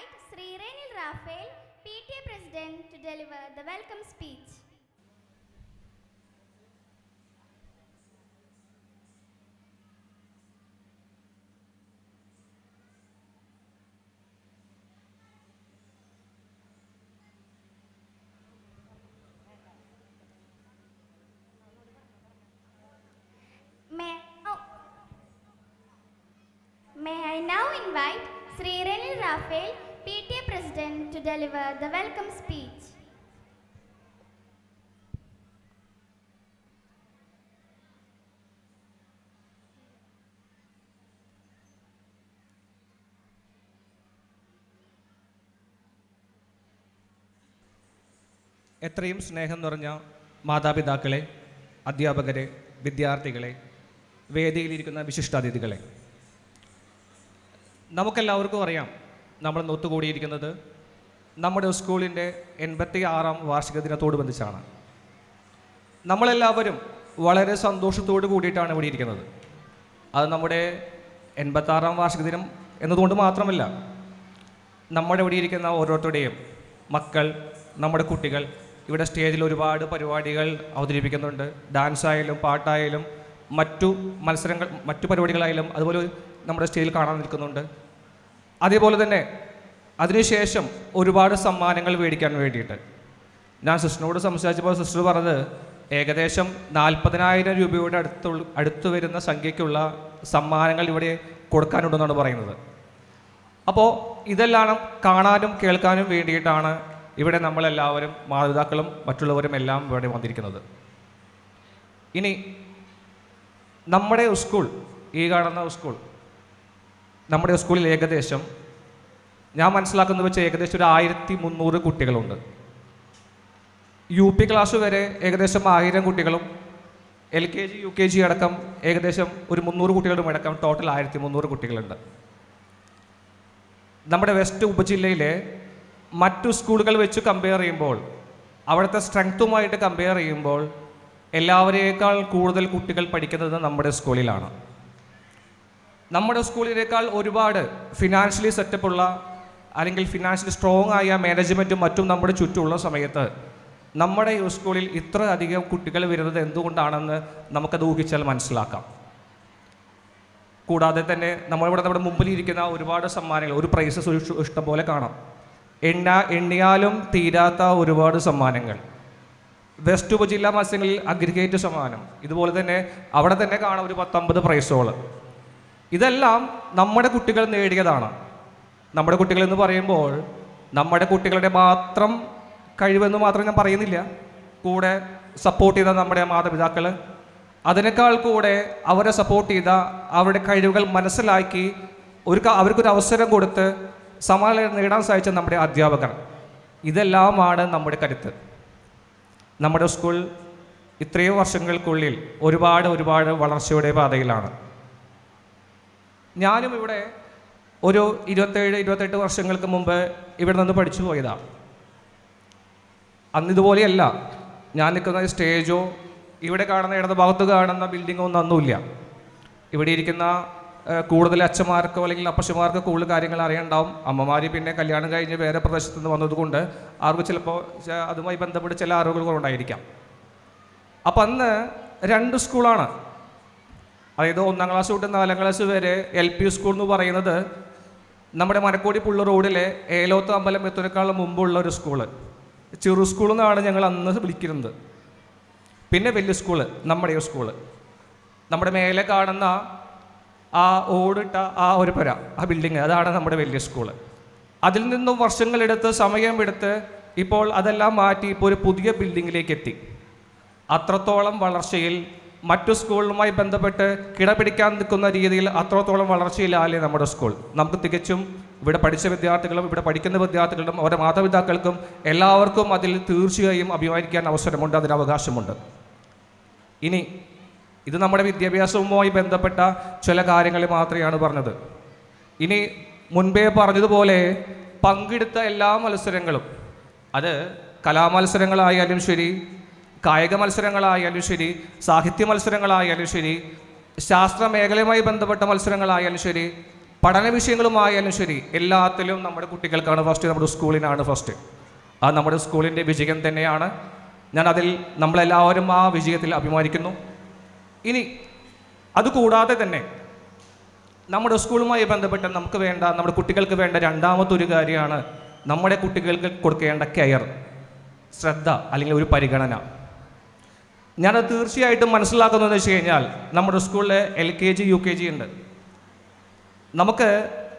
invite Sri Renil Raphael, PTA President, to deliver the welcome speech. May I now invite Sri Renil Raphael, PTA President, to deliver the welcome speech. എത്രയും സ്നേഹം നിറഞ്ഞ മാതാപിതാക്കളെ, അധ്യാപകരെ, വിദ്യാർത്ഥികളെ, വേദിയിലിരിക്കുന്ന വിശിഷ്ടാതിഥികളെ, നമുക്കെല്ലാവർക്കും അറിയാം നമ്മൾ ഒത്തുകൂടിയിരിക്കുന്നത് നമ്മുടെ സ്കൂളിൻ്റെ 86ാം വാർഷിക ദിനത്തോടനുബന്ധിച്ചാണ്. നമ്മളെല്ലാവരും വളരെ സന്തോഷത്തോടു കൂടിയിട്ടാണ് ഇവിടെ ഇരിക്കുന്നത്. അത് നമ്മുടെ 86ാം വാർഷിക ദിനം എന്നതുകൊണ്ട് മാത്രമല്ല, നമ്മുടെ ഇവിടെ ഇരിക്കുന്ന ഓരോരുത്തരുടെയും മക്കൾ, നമ്മുടെ കുട്ടികൾ ഇവിടെ സ്റ്റേജിൽ ഒരുപാട് പരിപാടികൾ അവതരിപ്പിക്കുന്നുണ്ട്. ഡാൻസായാലും പാട്ടായാലും മറ്റു പരിപാടികളായാലും അതുപോലെ നമ്മുടെ സ്റ്റേജിൽ കാണാൻ നിൽക്കുന്നുണ്ട്. അതേപോലെ തന്നെ അതിനുശേഷം ഒരുപാട് സമ്മാനങ്ങൾ മേടിക്കാൻ വേണ്ടിയിട്ട് ഞാൻ സിസ്റ്ററിനോട് സംസാരിച്ചപ്പോൾ സിസ്റ്റർ പറഞ്ഞത് ഏകദേശം 40,000 രൂപയുടെ അടുത്ത് വരുന്ന സംഖ്യയ്ക്കുള്ള സമ്മാനങ്ങൾ ഇവിടെ കൊടുക്കാനുണ്ടെന്നാണ് പറയുന്നത്. അപ്പോൾ ഇതെല്ലാം കാണാനും കേൾക്കാനും വേണ്ടിയിട്ടാണ് ഇവിടെ നമ്മളെല്ലാവരും, മാതാപിതാക്കളും മറ്റുള്ളവരും എല്ലാം ഇവിടെ വന്നിരിക്കുന്നത്. ഇനി നമ്മുടെ സ്കൂൾ, ഈ കാണുന്ന സ്കൂൾ, നമ്മുടെ സ്കൂളിൽ ഏകദേശം ഞാൻ മനസ്സിലാക്കുന്നത് വെച്ച് ഏകദേശം ഒരു 1300 കുട്ടികളുണ്ട്. UP ക്ലാസ് വരെ ഏകദേശം 1000 കുട്ടികളും LKG UKG അടക്കം ഏകദേശം ഒരു 300 കുട്ടികളും അടക്കം ടോട്ടൽ 1300 കുട്ടികളുണ്ട്. നമ്മുടെ വെസ്റ്റ് ഉപജില്ലയിലെ മറ്റു സ്കൂളുകൾ വെച്ച് കമ്പയർ ചെയ്യുമ്പോൾ, അവിടുത്തെ സ്ട്രെങ്ത്തുമായിട്ട് കമ്പയർ ചെയ്യുമ്പോൾ എല്ലാവരേക്കാൾ കൂടുതൽ കുട്ടികൾ പഠിക്കുന്നത് നമ്മുടെ സ്കൂളിലാണ്. നമ്മുടെ സ്കൂളിനേക്കാൾ ഒരുപാട് ഫിനാൻഷ്യലി സെറ്റപ്പുള്ള അല്ലെങ്കിൽ ഫിനാൻഷ്യലി സ്ട്രോങ് ആയ മാനേജ്മെൻറ്റും മറ്റും നമ്മുടെ ചുറ്റുമുള്ള സമയത്ത് നമ്മുടെ ഈ സ്കൂളിൽ ഇത്ര അധികം കുട്ടികൾ വരുന്നത് എന്തുകൊണ്ടാണെന്ന് നമുക്കത് ഊഹിച്ചാൽ മനസ്സിലാക്കാം. കൂടാതെ തന്നെ നമ്മുടെ മുമ്പിലിരിക്കുന്ന ഒരുപാട് സമ്മാനങ്ങൾ, ഒരു പ്രൈസസ് ഇഷ്ടം പോലെ കാണാം. എണ്ണിയാലും തീരാത്ത ഒരുപാട് സമ്മാനങ്ങൾ. വെസ്റ്റ് ഉപജില്ലാ മത്സരങ്ങളിൽ അഗ്രിഗേറ്റ് സമ്മാനം, ഇതുപോലെ തന്നെ അവിടെ തന്നെ കാണാം ഒരു 10-50 പ്രൈസുകൾ. ഇതെല്ലാം നമ്മുടെ കുട്ടികൾ നേടിയതാണ്. നമ്മുടെ കുട്ടികൾ എന്ന് പറയുമ്പോൾ നമ്മുടെ കുട്ടികളുടെ മാത്രം കഴിവെന്ന് മാത്രം ഞാൻ പറയുന്നില്ല. കൂടെ സപ്പോർട്ട് ചെയ്ത നമ്മുടെ മാതാപിതാക്കൾ, അതിനേക്കാൾ കൂടെ അവരെ സപ്പോർട്ട് ചെയ്ത, അവരുടെ കഴിവുകൾ മനസ്സിലാക്കി അവർക്കൊരു അവസരം കൊടുത്ത് സമ്മാനം നേടാൻ സാധിച്ച നമ്മുടെ അധ്യാപകർ, ഇതെല്ലാമാണ് നമ്മുടെ കരുത്ത്. നമ്മുടെ സ്കൂൾ ഇത്രയും വർഷങ്ങൾക്കുള്ളിൽ ഒരുപാട് വളർച്ചയുടെ പാതയിലാണ്. ഞാനും ഇവിടെ ഒരു 27-28 വർഷങ്ങൾക്ക് മുമ്പ് ഇവിടെ നിന്ന് പഠിച്ചു പോയതാണ്. അന്നിതുപോലെയല്ല. ഞാൻ നിൽക്കുന്ന സ്റ്റേജോ ഇവിടെ കാണുന്ന ഇടത് ഭാഗത്ത് കാണുന്ന ബിൽഡിങ്ങോ ഒന്നുമില്ല. ഇവിടെ ഇരിക്കുന്ന കൂടുതൽ അച്ഛന്മാർക്കോ അല്ലെങ്കിൽ അപ്പച്ചന്മാർക്കോ കൂടുതൽ കാര്യങ്ങൾ അറിയാനുണ്ടാവും. അമ്മമാർ പിന്നെ കല്യാണം കഴിഞ്ഞ് വേറെ പ്രദേശത്ത് നിന്ന് വന്നതുകൊണ്ട് അവർക്ക് ചിലപ്പോൾ അതുമായി ബന്ധപ്പെട്ട് ചില അറിവുകൾ ഉണ്ടായിരിക്കാം. അപ്പം അന്ന് 2 സ്കൂളാണ്. അതായത് 1ാം ക്ലാസ് തൊട്ട് 4ാം ക്ലാസ് വരെ LP സ്കൂൾ എന്ന് പറയുന്നത് നമ്മുടെ മനക്കോടി പുള്ള റോഡിലെ ഏലോത്ത് അമ്പലം എത്തുന്നതിനേക്കാളും മുമ്പുള്ള ഒരു സ്കൂള്, ചെറു സ്കൂൾ എന്നാണ് ഞങ്ങൾ അന്ന് വിളിക്കുന്നത്. പിന്നെ വലിയ സ്കൂള്, നമ്മുടെ സ്കൂള്, നമ്മുടെ മേലെ കാണുന്ന ആ ഓടിട്ട ആ ഒരു പുര, ആ ബിൽഡിങ്, അതാണ് നമ്മുടെ വലിയ സ്കൂള്. അതിൽ നിന്നും വർഷങ്ങളെടുത്ത് സമയമെടുത്ത് ഇപ്പോൾ അതെല്ലാം മാറ്റി ഇപ്പോൾ ഒരു പുതിയ ബിൽഡിങ്ങിലേക്ക് എത്തി. അത്രത്തോളം വളർച്ചയിൽ മറ്റു സ്കൂളുമായി ബന്ധപ്പെട്ട് കിടപിടിക്കാൻ നിൽക്കുന്ന രീതിയിൽ അത്രത്തോളം വളർച്ചയിലാലേ നമ്മുടെ സ്കൂൾ. നമുക്ക് തികച്ചും ഇവിടെ പഠിച്ച വിദ്യാർത്ഥികളും ഇവിടെ പഠിക്കുന്ന വിദ്യാർത്ഥികളും അവരുടെ മാതാപിതാക്കൾക്കും എല്ലാവർക്കും അതിൽ തീർച്ചയായും അഭിമാനിക്കാൻ അവസരമുണ്ട്, അതിന് അവകാശമുണ്ട്. ഇനി ഇത് നമ്മുടെ വിദ്യാഭ്യാസവുമായി ബന്ധപ്പെട്ട ചില കാര്യങ്ങൾ മാത്രമാണ് പറഞ്ഞത്. ഇനി മുൻപേ പറഞ്ഞതുപോലെ പങ്കെടുത്ത എല്ലാ മത്സരങ്ങളും, അത് കലാമത്സരങ്ങളായാലും ശരി, കായിക മത്സരങ്ങളായാലും ശരി, സാഹിത്യ മത്സരങ്ങളായാലും ശരി, ശാസ്ത്ര മേഖലയുമായി ബന്ധപ്പെട്ട മത്സരങ്ങളായാലും ശരി, പഠന വിഷയങ്ങളുമായാലും ശരി എല്ലാത്തിലും നമ്മുടെ കുട്ടികൾക്കാണ് ഫസ്റ്റ്, നമ്മുടെ സ്കൂളിനാണ് ഫസ്റ്റ്. അത് നമ്മുടെ സ്കൂളിൻ്റെ വിജയം തന്നെയാണ്. ഞാനതിൽ നമ്മളെല്ലാവരും ആ വിജയത്തിൽ അഭിമാനിക്കുന്നു. ഇനി അതുകൂടാതെ തന്നെ നമ്മുടെ സ്കൂളുമായി ബന്ധപ്പെട്ട് നമുക്ക് വേണ്ട, നമ്മുടെ കുട്ടികൾക്ക് വേണ്ട രണ്ടാമത്തെ ഒരു കാര്യമാണ് നമ്മുടെ കുട്ടികൾക്ക് കൊടുക്കേണ്ട കെയർ, ശ്രദ്ധ അല്ലെങ്കിൽ ഒരു പരിഗണന. ഞാനത് തീർച്ചയായിട്ടും മനസ്സിലാക്കുന്നതെന്ന് വെച്ച് കഴിഞ്ഞാൽ നമ്മുടെ സ്കൂളിൽ LKG UKG ഉണ്ട്. നമുക്ക്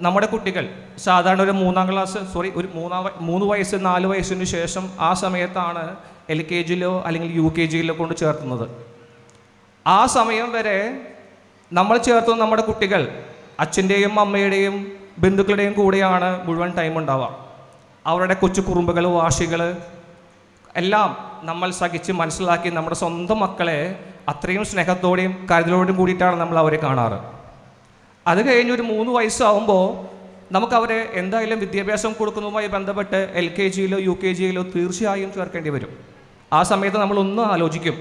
നമ്മുടെ കുട്ടികൾ സാധാരണ ഒരു 3 വയസ്സ് 4 വയസ്സിന് ശേഷം ആ സമയത്താണ് LKGയിലോ അല്ലെങ്കിൽ UKGയിലോ കൊണ്ട് ചേർത്തുന്നത്. ആ സമയം വരെ നമ്മൾ ചേർത്തുന്ന നമ്മുടെ കുട്ടികൾ അച്ഛൻ്റെയും അമ്മയുടെയും ബന്ധുക്കളുടെയും കൂടെയാണ് മുഴുവൻ ടൈം ഉണ്ടാവുക. അവരുടെ കൊച്ചു കുറുമ്പുകൾ, വാശികൾ എല്ലാം നമ്മൾ സഹിച്ച് മനസ്സിലാക്കി നമ്മുടെ സ്വന്തം മക്കളെ അത്രയും സ്നേഹത്തോടെയും കരുതലോടും കൂടിയിട്ടാണ് നമ്മൾ അവരെ കാണാറ്. അത് കഴിഞ്ഞ് ഒരു 3 വയസ്സാവുമ്പോൾ നമുക്കവരെ എന്തായാലും വിദ്യാഭ്യാസം കൊടുക്കുന്നതുമായി ബന്ധപ്പെട്ട് LKGയിലോ UKGയിലോ തീർച്ചയായും ചേർക്കേണ്ടി വരും. ആ സമയത്ത് നമ്മളൊന്ന് ആലോചിക്കും,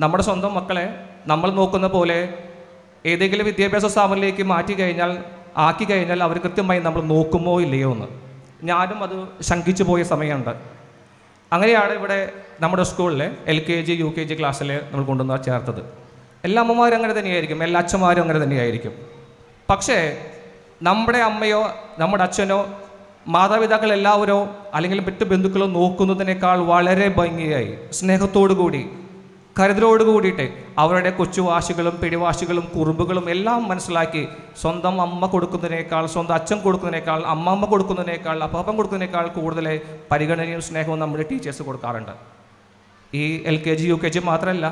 നമ്മുടെ സ്വന്തം മക്കളെ നമ്മൾ നോക്കുന്ന പോലെ ഏതെങ്കിലും വിദ്യാഭ്യാസ സ്ഥാപനത്തിലേക്ക് ആക്കി കഴിഞ്ഞാൽ അവർ കൃത്യമായി നമ്മൾ നോക്കുമോ ഇല്ലയോ എന്ന്. ഞാനും അത് ശങ്കിച്ചു പോയ സമയമുണ്ട്. അങ്ങനെയാണ് ഇവിടെ നമ്മുടെ സ്കൂളിലെ LKG UKG ക്ലാസ്സിൽ നമ്മൾ കൊണ്ടുവന്ന് ചേർത്തത്. എല്ലാ അമ്മമാരും അങ്ങനെ തന്നെയായിരിക്കും, എല്ലാ അച്ഛന്മാരും അങ്ങനെ തന്നെയായിരിക്കും. പക്ഷേ നമ്മുടെ അമ്മയോ നമ്മുടെ അച്ഛനോ മാതാപിതാക്കൾ എല്ലാവരോ അല്ലെങ്കിൽ മറ്റ് ബന്ധുക്കളോ നോക്കുന്നതിനേക്കാൾ വളരെ ഭംഗിയായി സ്നേഹത്തോടു കൂടി കരുതലോട് കൂടിയിട്ട് അവരുടെ കൊച്ചുവാശികളും പിടിവാശികളും കുറുമ്പുകളും എല്ലാം മനസ്സിലാക്കി സ്വന്തം അമ്മ കൊടുക്കുന്നതിനേക്കാൾ, സ്വന്തം അച്ഛൻ കൊടുക്കുന്നതിനേക്കാൾ, അമ്മമ്മ കൊടുക്കുന്നതിനേക്കാൾ, അപ്പാപ്പൻ കൊടുക്കുന്നതിനേക്കാൾ കൂടുതൽ പരിഗണനയും സ്നേഹവും നമ്മുടെ ടീച്ചേഴ്സ് കൊടുക്കാറുണ്ട്. ഈ LKG UKG മാത്രമല്ല,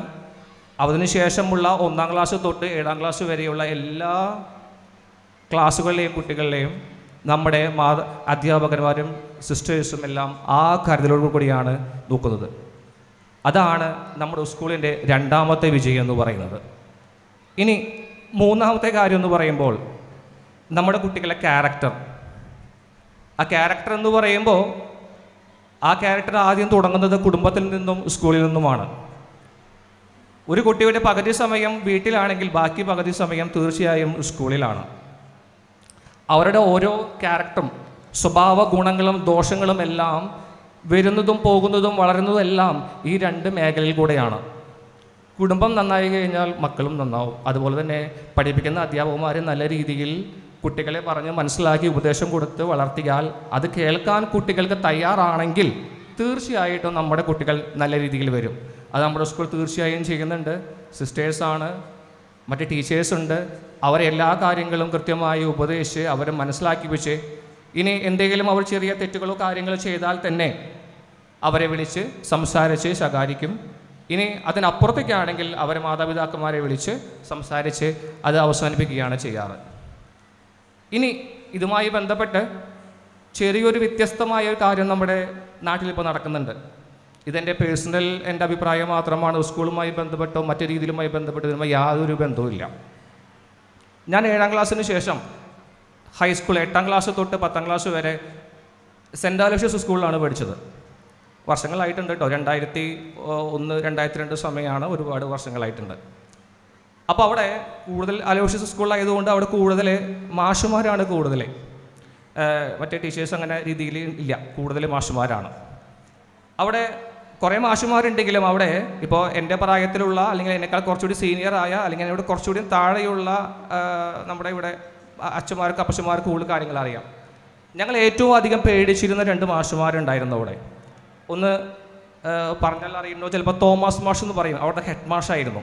അതിനുശേഷമുള്ള 1-ാം ക്ലാസ് തൊട്ട് 7-ാം ക്ലാസ് വരെയുള്ള എല്ലാ ക്ലാസ്സുകളിലെയും കുട്ടികളിലെയും നമ്മുടെ അധ്യാപകന്മാരും സിസ്റ്റേഴ്സും എല്ലാം ആ കരുതലോടു കൂടിയാണ് നോക്കുന്നത്. അതാണ് നമ്മുടെ സ്കൂളിൻ്റെ രണ്ടാമത്തെ വിജയം എന്ന് പറയുന്നത്. ഇനി 3-ാമത്തെ കാര്യം എന്ന് പറയുമ്പോൾ നമ്മുടെ കുട്ടികളെ ക്യാരക്ടർ. ആ ക്യാരക്ടർ എന്ന് പറയുമ്പോൾ ആ ക്യാരക്ടർ ആദ്യം തുടങ്ങുന്നത് കുടുംബത്തിൽ നിന്നും സ്കൂളിൽ നിന്നുമാണ്. ഒരു കുട്ടിയുടെ പകുതി സമയം വീട്ടിലാണെങ്കിൽ ബാക്കി പകുതി സമയം തീർച്ചയായും സ്കൂളിലാണ്. അവരുടെ ഓരോ ക്യാരക്ടറും സ്വഭാവ ഗുണങ്ങളും ദോഷങ്ങളും എല്ലാം വരുന്നതും പോകുന്നതും വളരുന്നതും എല്ലാം ഈ 2 മേഖലയിൽ കൂടെയാണ്. കുടുംബം നന്നായി കഴിഞ്ഞാൽ മക്കളും നന്നാവും. അതുപോലെ തന്നെ പഠിപ്പിക്കുന്ന അധ്യാപകന്മാർ നല്ല രീതിയിൽ കുട്ടികളെ പറഞ്ഞ് മനസ്സിലാക്കി ഉപദേശം കൊടുത്ത് വളർത്തിയാൽ അത് കേൾക്കാൻ കുട്ടികൾക്ക് തയ്യാറാണെങ്കിൽ തീർച്ചയായിട്ടും നമ്മുടെ കുട്ടികൾ നല്ല രീതിയിൽ വരും. അത് നമ്മുടെ സ്കൂൾ തീർച്ചയായും ചെയ്യുന്നുണ്ട്. സിസ്റ്റേഴ്സാണ്, മറ്റ് ടീച്ചേഴ്സുണ്ട്. അവരെല്ലാ കാര്യങ്ങളും കൃത്യമായി ഉപദേശിച്ച് അവരെ മനസ്സിലാക്കി വെച്ച് ഇനി എന്തെങ്കിലും അവർ ചെറിയ തെറ്റുകളോ കാര്യങ്ങളോ ചെയ്താൽ തന്നെ അവരെ വിളിച്ച് സംസാരിച്ച് ശകാരിക്കും. ഇനി അതിനപ്പുറത്തേക്കാണെങ്കിൽ അവരെ മാതാപിതാക്കന്മാരെ വിളിച്ച് സംസാരിച്ച് അത് അവസാനിപ്പിക്കുകയാണ് ചെയ്യാറ്. ഇനി ഇതുമായി ബന്ധപ്പെട്ട് ചെറിയൊരു വ്യത്യസ്തമായ ഒരു കാര്യം നമ്മുടെ നാട്ടിലിപ്പോൾ നടക്കുന്നുണ്ട്. ഇതെൻ്റെ എൻ്റെ അഭിപ്രായം മാത്രമാണ്. സ്കൂളുമായി ബന്ധപ്പെട്ടോ മറ്റു രീതിയിലുമായി ബന്ധപ്പെട്ടോ ഇതിനുമായി യാതൊരു ബന്ധവുമില്ല. ഞാൻ 7-ാം ക്ലാസ്സിന് ശേഷം ഹൈസ്കൂൾ 8-ാം ക്ലാസ് തൊട്ട് 10-ാം ക്ലാസ് വരെ സെൻറ്റ് അലോഷ്യസ് സ്കൂളിലാണ് പഠിച്ചത്. വർഷങ്ങളായിട്ടുണ്ട് കേട്ടോ, 2001 2002 സമയമാണ്, ഒരുപാട് വർഷങ്ങളായിട്ടുണ്ട്. അപ്പോൾ അവിടെ കൂടുതൽ അലോഷ്യസ് സ്കൂളിലായതുകൊണ്ട് അവിടെ കൂടുതൽ മാഷുമാരാണ് കൂടുതൽ, മറ്റേ ടീച്ചേഴ്സ് അങ്ങനെ രീതിയിൽ ഇല്ല, കൂടുതൽ മാഷുമാരാണ്. അവിടെ കുറേ മാഷുമാരുണ്ടെങ്കിലും അവിടെ ഇപ്പോൾ എൻ്റെ പ്രായത്തിലുള്ള അല്ലെങ്കിൽ എന്നെക്കാൾ കുറച്ചുകൂടി സീനിയറായ അല്ലെങ്കിൽ എന്നോട് കുറച്ചുകൂടി താഴെയുള്ള നമ്മുടെ ഇവിടെ അച്ഛന്മാർക്ക് അപ്പച്ചന്മാർക്ക് കൂടുതൽ കാര്യങ്ങൾ അറിയാം. ഞങ്ങൾ ഏറ്റവും അധികം പേടിച്ചിരുന്ന 2 മാഷുമാരുണ്ടായിരുന്നു അവിടെ. ഒന്ന് പറഞ്ഞാൽ അറിയുന്നോ ചിലപ്പോൾ തോമസ് മാഷ് എന്ന് പറയും, അവിടുത്തെ ഹെഡ് മാഷായിരുന്നു.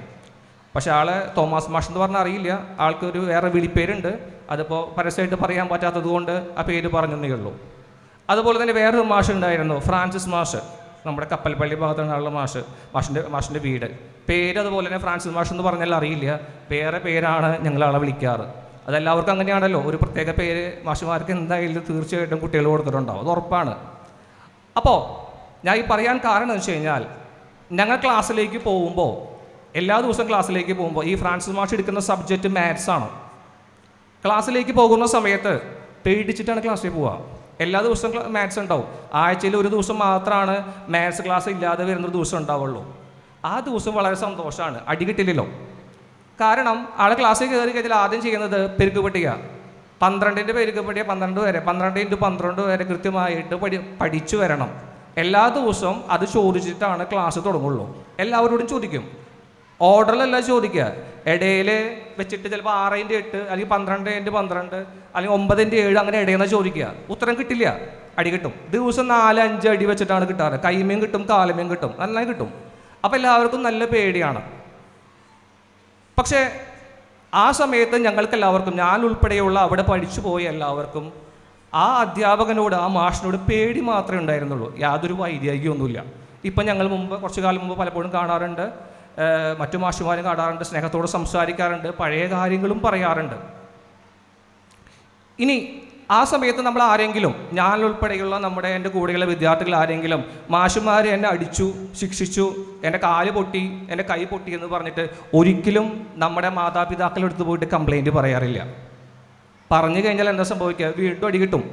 പക്ഷേ ആളെ തോമസ് മാഷ് എന്ന് പറഞ്ഞാൽ അറിയില്ല, ആൾക്കൊരു വേറെ വിളിപ്പേരുണ്ട്, അതിപ്പോൾ പരസ്യമായിട്ട് പറയാൻ പറ്റാത്തത് കൊണ്ട് ആ പേര് പറഞ്ഞതേ ഉള്ളൂ. അതുപോലെ തന്നെ വേറൊരു മാഷ് ഉണ്ടായിരുന്നു, ഫ്രാൻസിസ് മാഷ്, നമ്മുടെ കപ്പൽപ്പള്ളി ഭാഗത്തുള്ള മാഷിൻ്റെ വീട്. പേര് അതുപോലെ തന്നെ ഫ്രാൻസിസ് മാഷ് എന്ന് പറഞ്ഞാൽ അറിയില്ല, വേറെ പേരാണ് ഞങ്ങൾ ആളെ വിളിക്കാറ്. അതെല്ലാവർക്കും അങ്ങനെയാണല്ലോ, ഒരു പ്രത്യേക പേര് മാഷുമാർക്ക് എന്തായാലും തീർച്ചയായിട്ടും കുട്ടികൾ കൊടുത്തിട്ടുണ്ടാവും, അത് ഉറപ്പാണ്. അപ്പോൾ ഞാൻ ഈ പറയാൻ കാരണം എന്ന് വെച്ച് കഴിഞ്ഞാൽ ഞങ്ങൾ ക്ലാസ്സിലേക്ക് പോകുമ്പോൾ, എല്ലാ ദിവസവും ക്ലാസ്സിലേക്ക് പോകുമ്പോൾ ഈ ഫ്രാൻസിസ് മാഷ് എടുക്കുന്ന സബ്ജക്റ്റ് മാത്സ് ആണ്. ക്ലാസ്സിലേക്ക് പോകുന്ന സമയത്ത് പേടിച്ചിട്ടാണ് ക്ലാസ്സിൽ പോവുക. എല്ലാ ദിവസവും മാത്സ് ഉണ്ടാവും, ആഴ്ചയിൽ ഒരു ദിവസം മാത്രമാണ് മാത്സ് ക്ലാസ് ഇല്ലാതെ വരുന്നൊരു ദിവസം ഉണ്ടാവുള്ളൂ. ആ ദിവസം വളരെ സന്തോഷമാണ്, അടി കിട്ടില്ലല്ലോ. കാരണം ആൾ ക്ലാസ്സിൽ കയറി കഴിഞ്ഞാൽ ആദ്യം ചെയ്യുന്നത് പെരുക്ക് പട്ടിക, 12ൻ്റെ പേർക്ക് പഠിയ 12 വരെ 12x12 വരെ കൃത്യമായിട്ട് പഠിച്ചു വരണം. എല്ലാ ദിവസവും അത് ചോദിച്ചിട്ടാണ് ക്ലാസ് തുടങ്ങുള്ളൂ. എല്ലാവരോടും ചോദിക്കും, ഓർഡറിലല്ല ചോദിക്കുക. ഇടയിൽ വെച്ചിട്ട് ചിലപ്പോൾ 6x8 അല്ലെങ്കിൽ 12x12 അല്ലെങ്കിൽ 9x7 അങ്ങനെ ഇടയെന്നാണ് ചോദിക്കുക. ഉത്തരം കിട്ടില്ല, അടി കിട്ടും. ദിവസം 4-5 അടി വെച്ചിട്ടാണ് കിട്ടാറ്. കൈമയും കിട്ടും, കാലമയും കിട്ടും, നന്നായി കിട്ടും. അപ്പോൾ എല്ലാവർക്കും നല്ല പേടിയാണ്. പക്ഷേ ആ സമയത്ത് ഞങ്ങൾക്ക് എല്ലാവർക്കും, ഞാൻ ഉൾപ്പെടെയുള്ള അവിടെ പഠിച്ചു പോയ എല്ലാവർക്കും ആ അധ്യാപകനോട്, ആ മാഷിനോട് പേടി മാത്രമേ ഉണ്ടായിരുന്നുള്ളൂ, യാതൊരു വൈരാഗ്യമൊന്നുമില്ല. ഇപ്പം ഞങ്ങൾ കുറച്ചു കാലം മുമ്പ് പലപ്പോഴും കാണാറുണ്ട്, മറ്റു മാഷുമാരും കാണാറുണ്ട്, സ്നേഹത്തോട് സംസാരിക്കാറുണ്ട്, പഴയ കാര്യങ്ങളും പറയാറുണ്ട്. ഇനി ആ സമയത്ത് നമ്മൾ ആരെങ്കിലും, ഞാൻ ഉൾപ്പെടെയുള്ള എൻ്റെ കൂടെയുള്ള വിദ്യാർത്ഥികൾ ആരെങ്കിലും മാഷുമാർ എന്നെ അടിച്ചു, ശിക്ഷിച്ചു, എൻ്റെ കാല് പൊട്ടി, എൻ്റെ കൈ പൊട്ടി എന്ന് പറഞ്ഞിട്ട് ഒരിക്കലും നമ്മുടെ മാതാപിതാക്കളെടുത്ത് പോയിട്ട് കംപ്ലൈൻറ്റ് പറയാറില്ല. പറഞ്ഞു കഴിഞ്ഞാൽ എന്താ സംഭവിക്കുക? വീണ്ടും അടി കിട്ടും.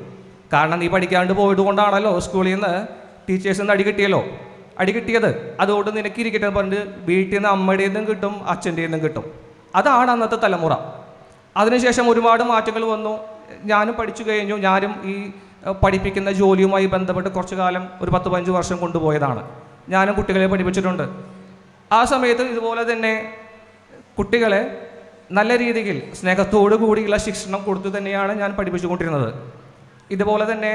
കാരണം നീ പഠിക്കാണ്ട് പോയത് കൊണ്ടാണല്ലോ സ്കൂളിൽ നിന്ന് ടീച്ചേഴ്സിൽ നിന്ന് അടി കിട്ടിയല്ലോ, അടി കിട്ടിയത്, അതുകൊണ്ട് നിനക്ക് ഇരിക്കട്ടെ പറഞ്ഞിട്ട് വീട്ടിൽ നിന്ന് അമ്മയുടെ നിന്നും കിട്ടും, അച്ഛൻ്റെ നിന്നും കിട്ടും. അതാണ് അന്നത്തെ തലമുറ. അതിനുശേഷം ഒരുപാട് മാറ്റങ്ങൾ വന്നു. ഞാനും പഠിച്ചു കഴിഞ്ഞു. ഞാനും ഈ പഠിപ്പിക്കുന്ന ജോലിയുമായി ബന്ധപ്പെട്ട് കുറച്ചു കാലം, ഒരു 10-15 വർഷം കൊണ്ടുപോയതാണ്. ഞാനും കുട്ടികളെ പഠിപ്പിച്ചിട്ടുണ്ട്. ആ സമയത്ത് ഇതുപോലെ തന്നെ കുട്ടികളെ നല്ല രീതിയിൽ സ്നേഹത്തോടു കൂടിയുള്ള ശിക്ഷണം കൊടുത്തു തന്നെയാണ് ഞാൻ പഠിപ്പിച്ചുകൊണ്ടിരുന്നത്. ഇതുപോലെ തന്നെ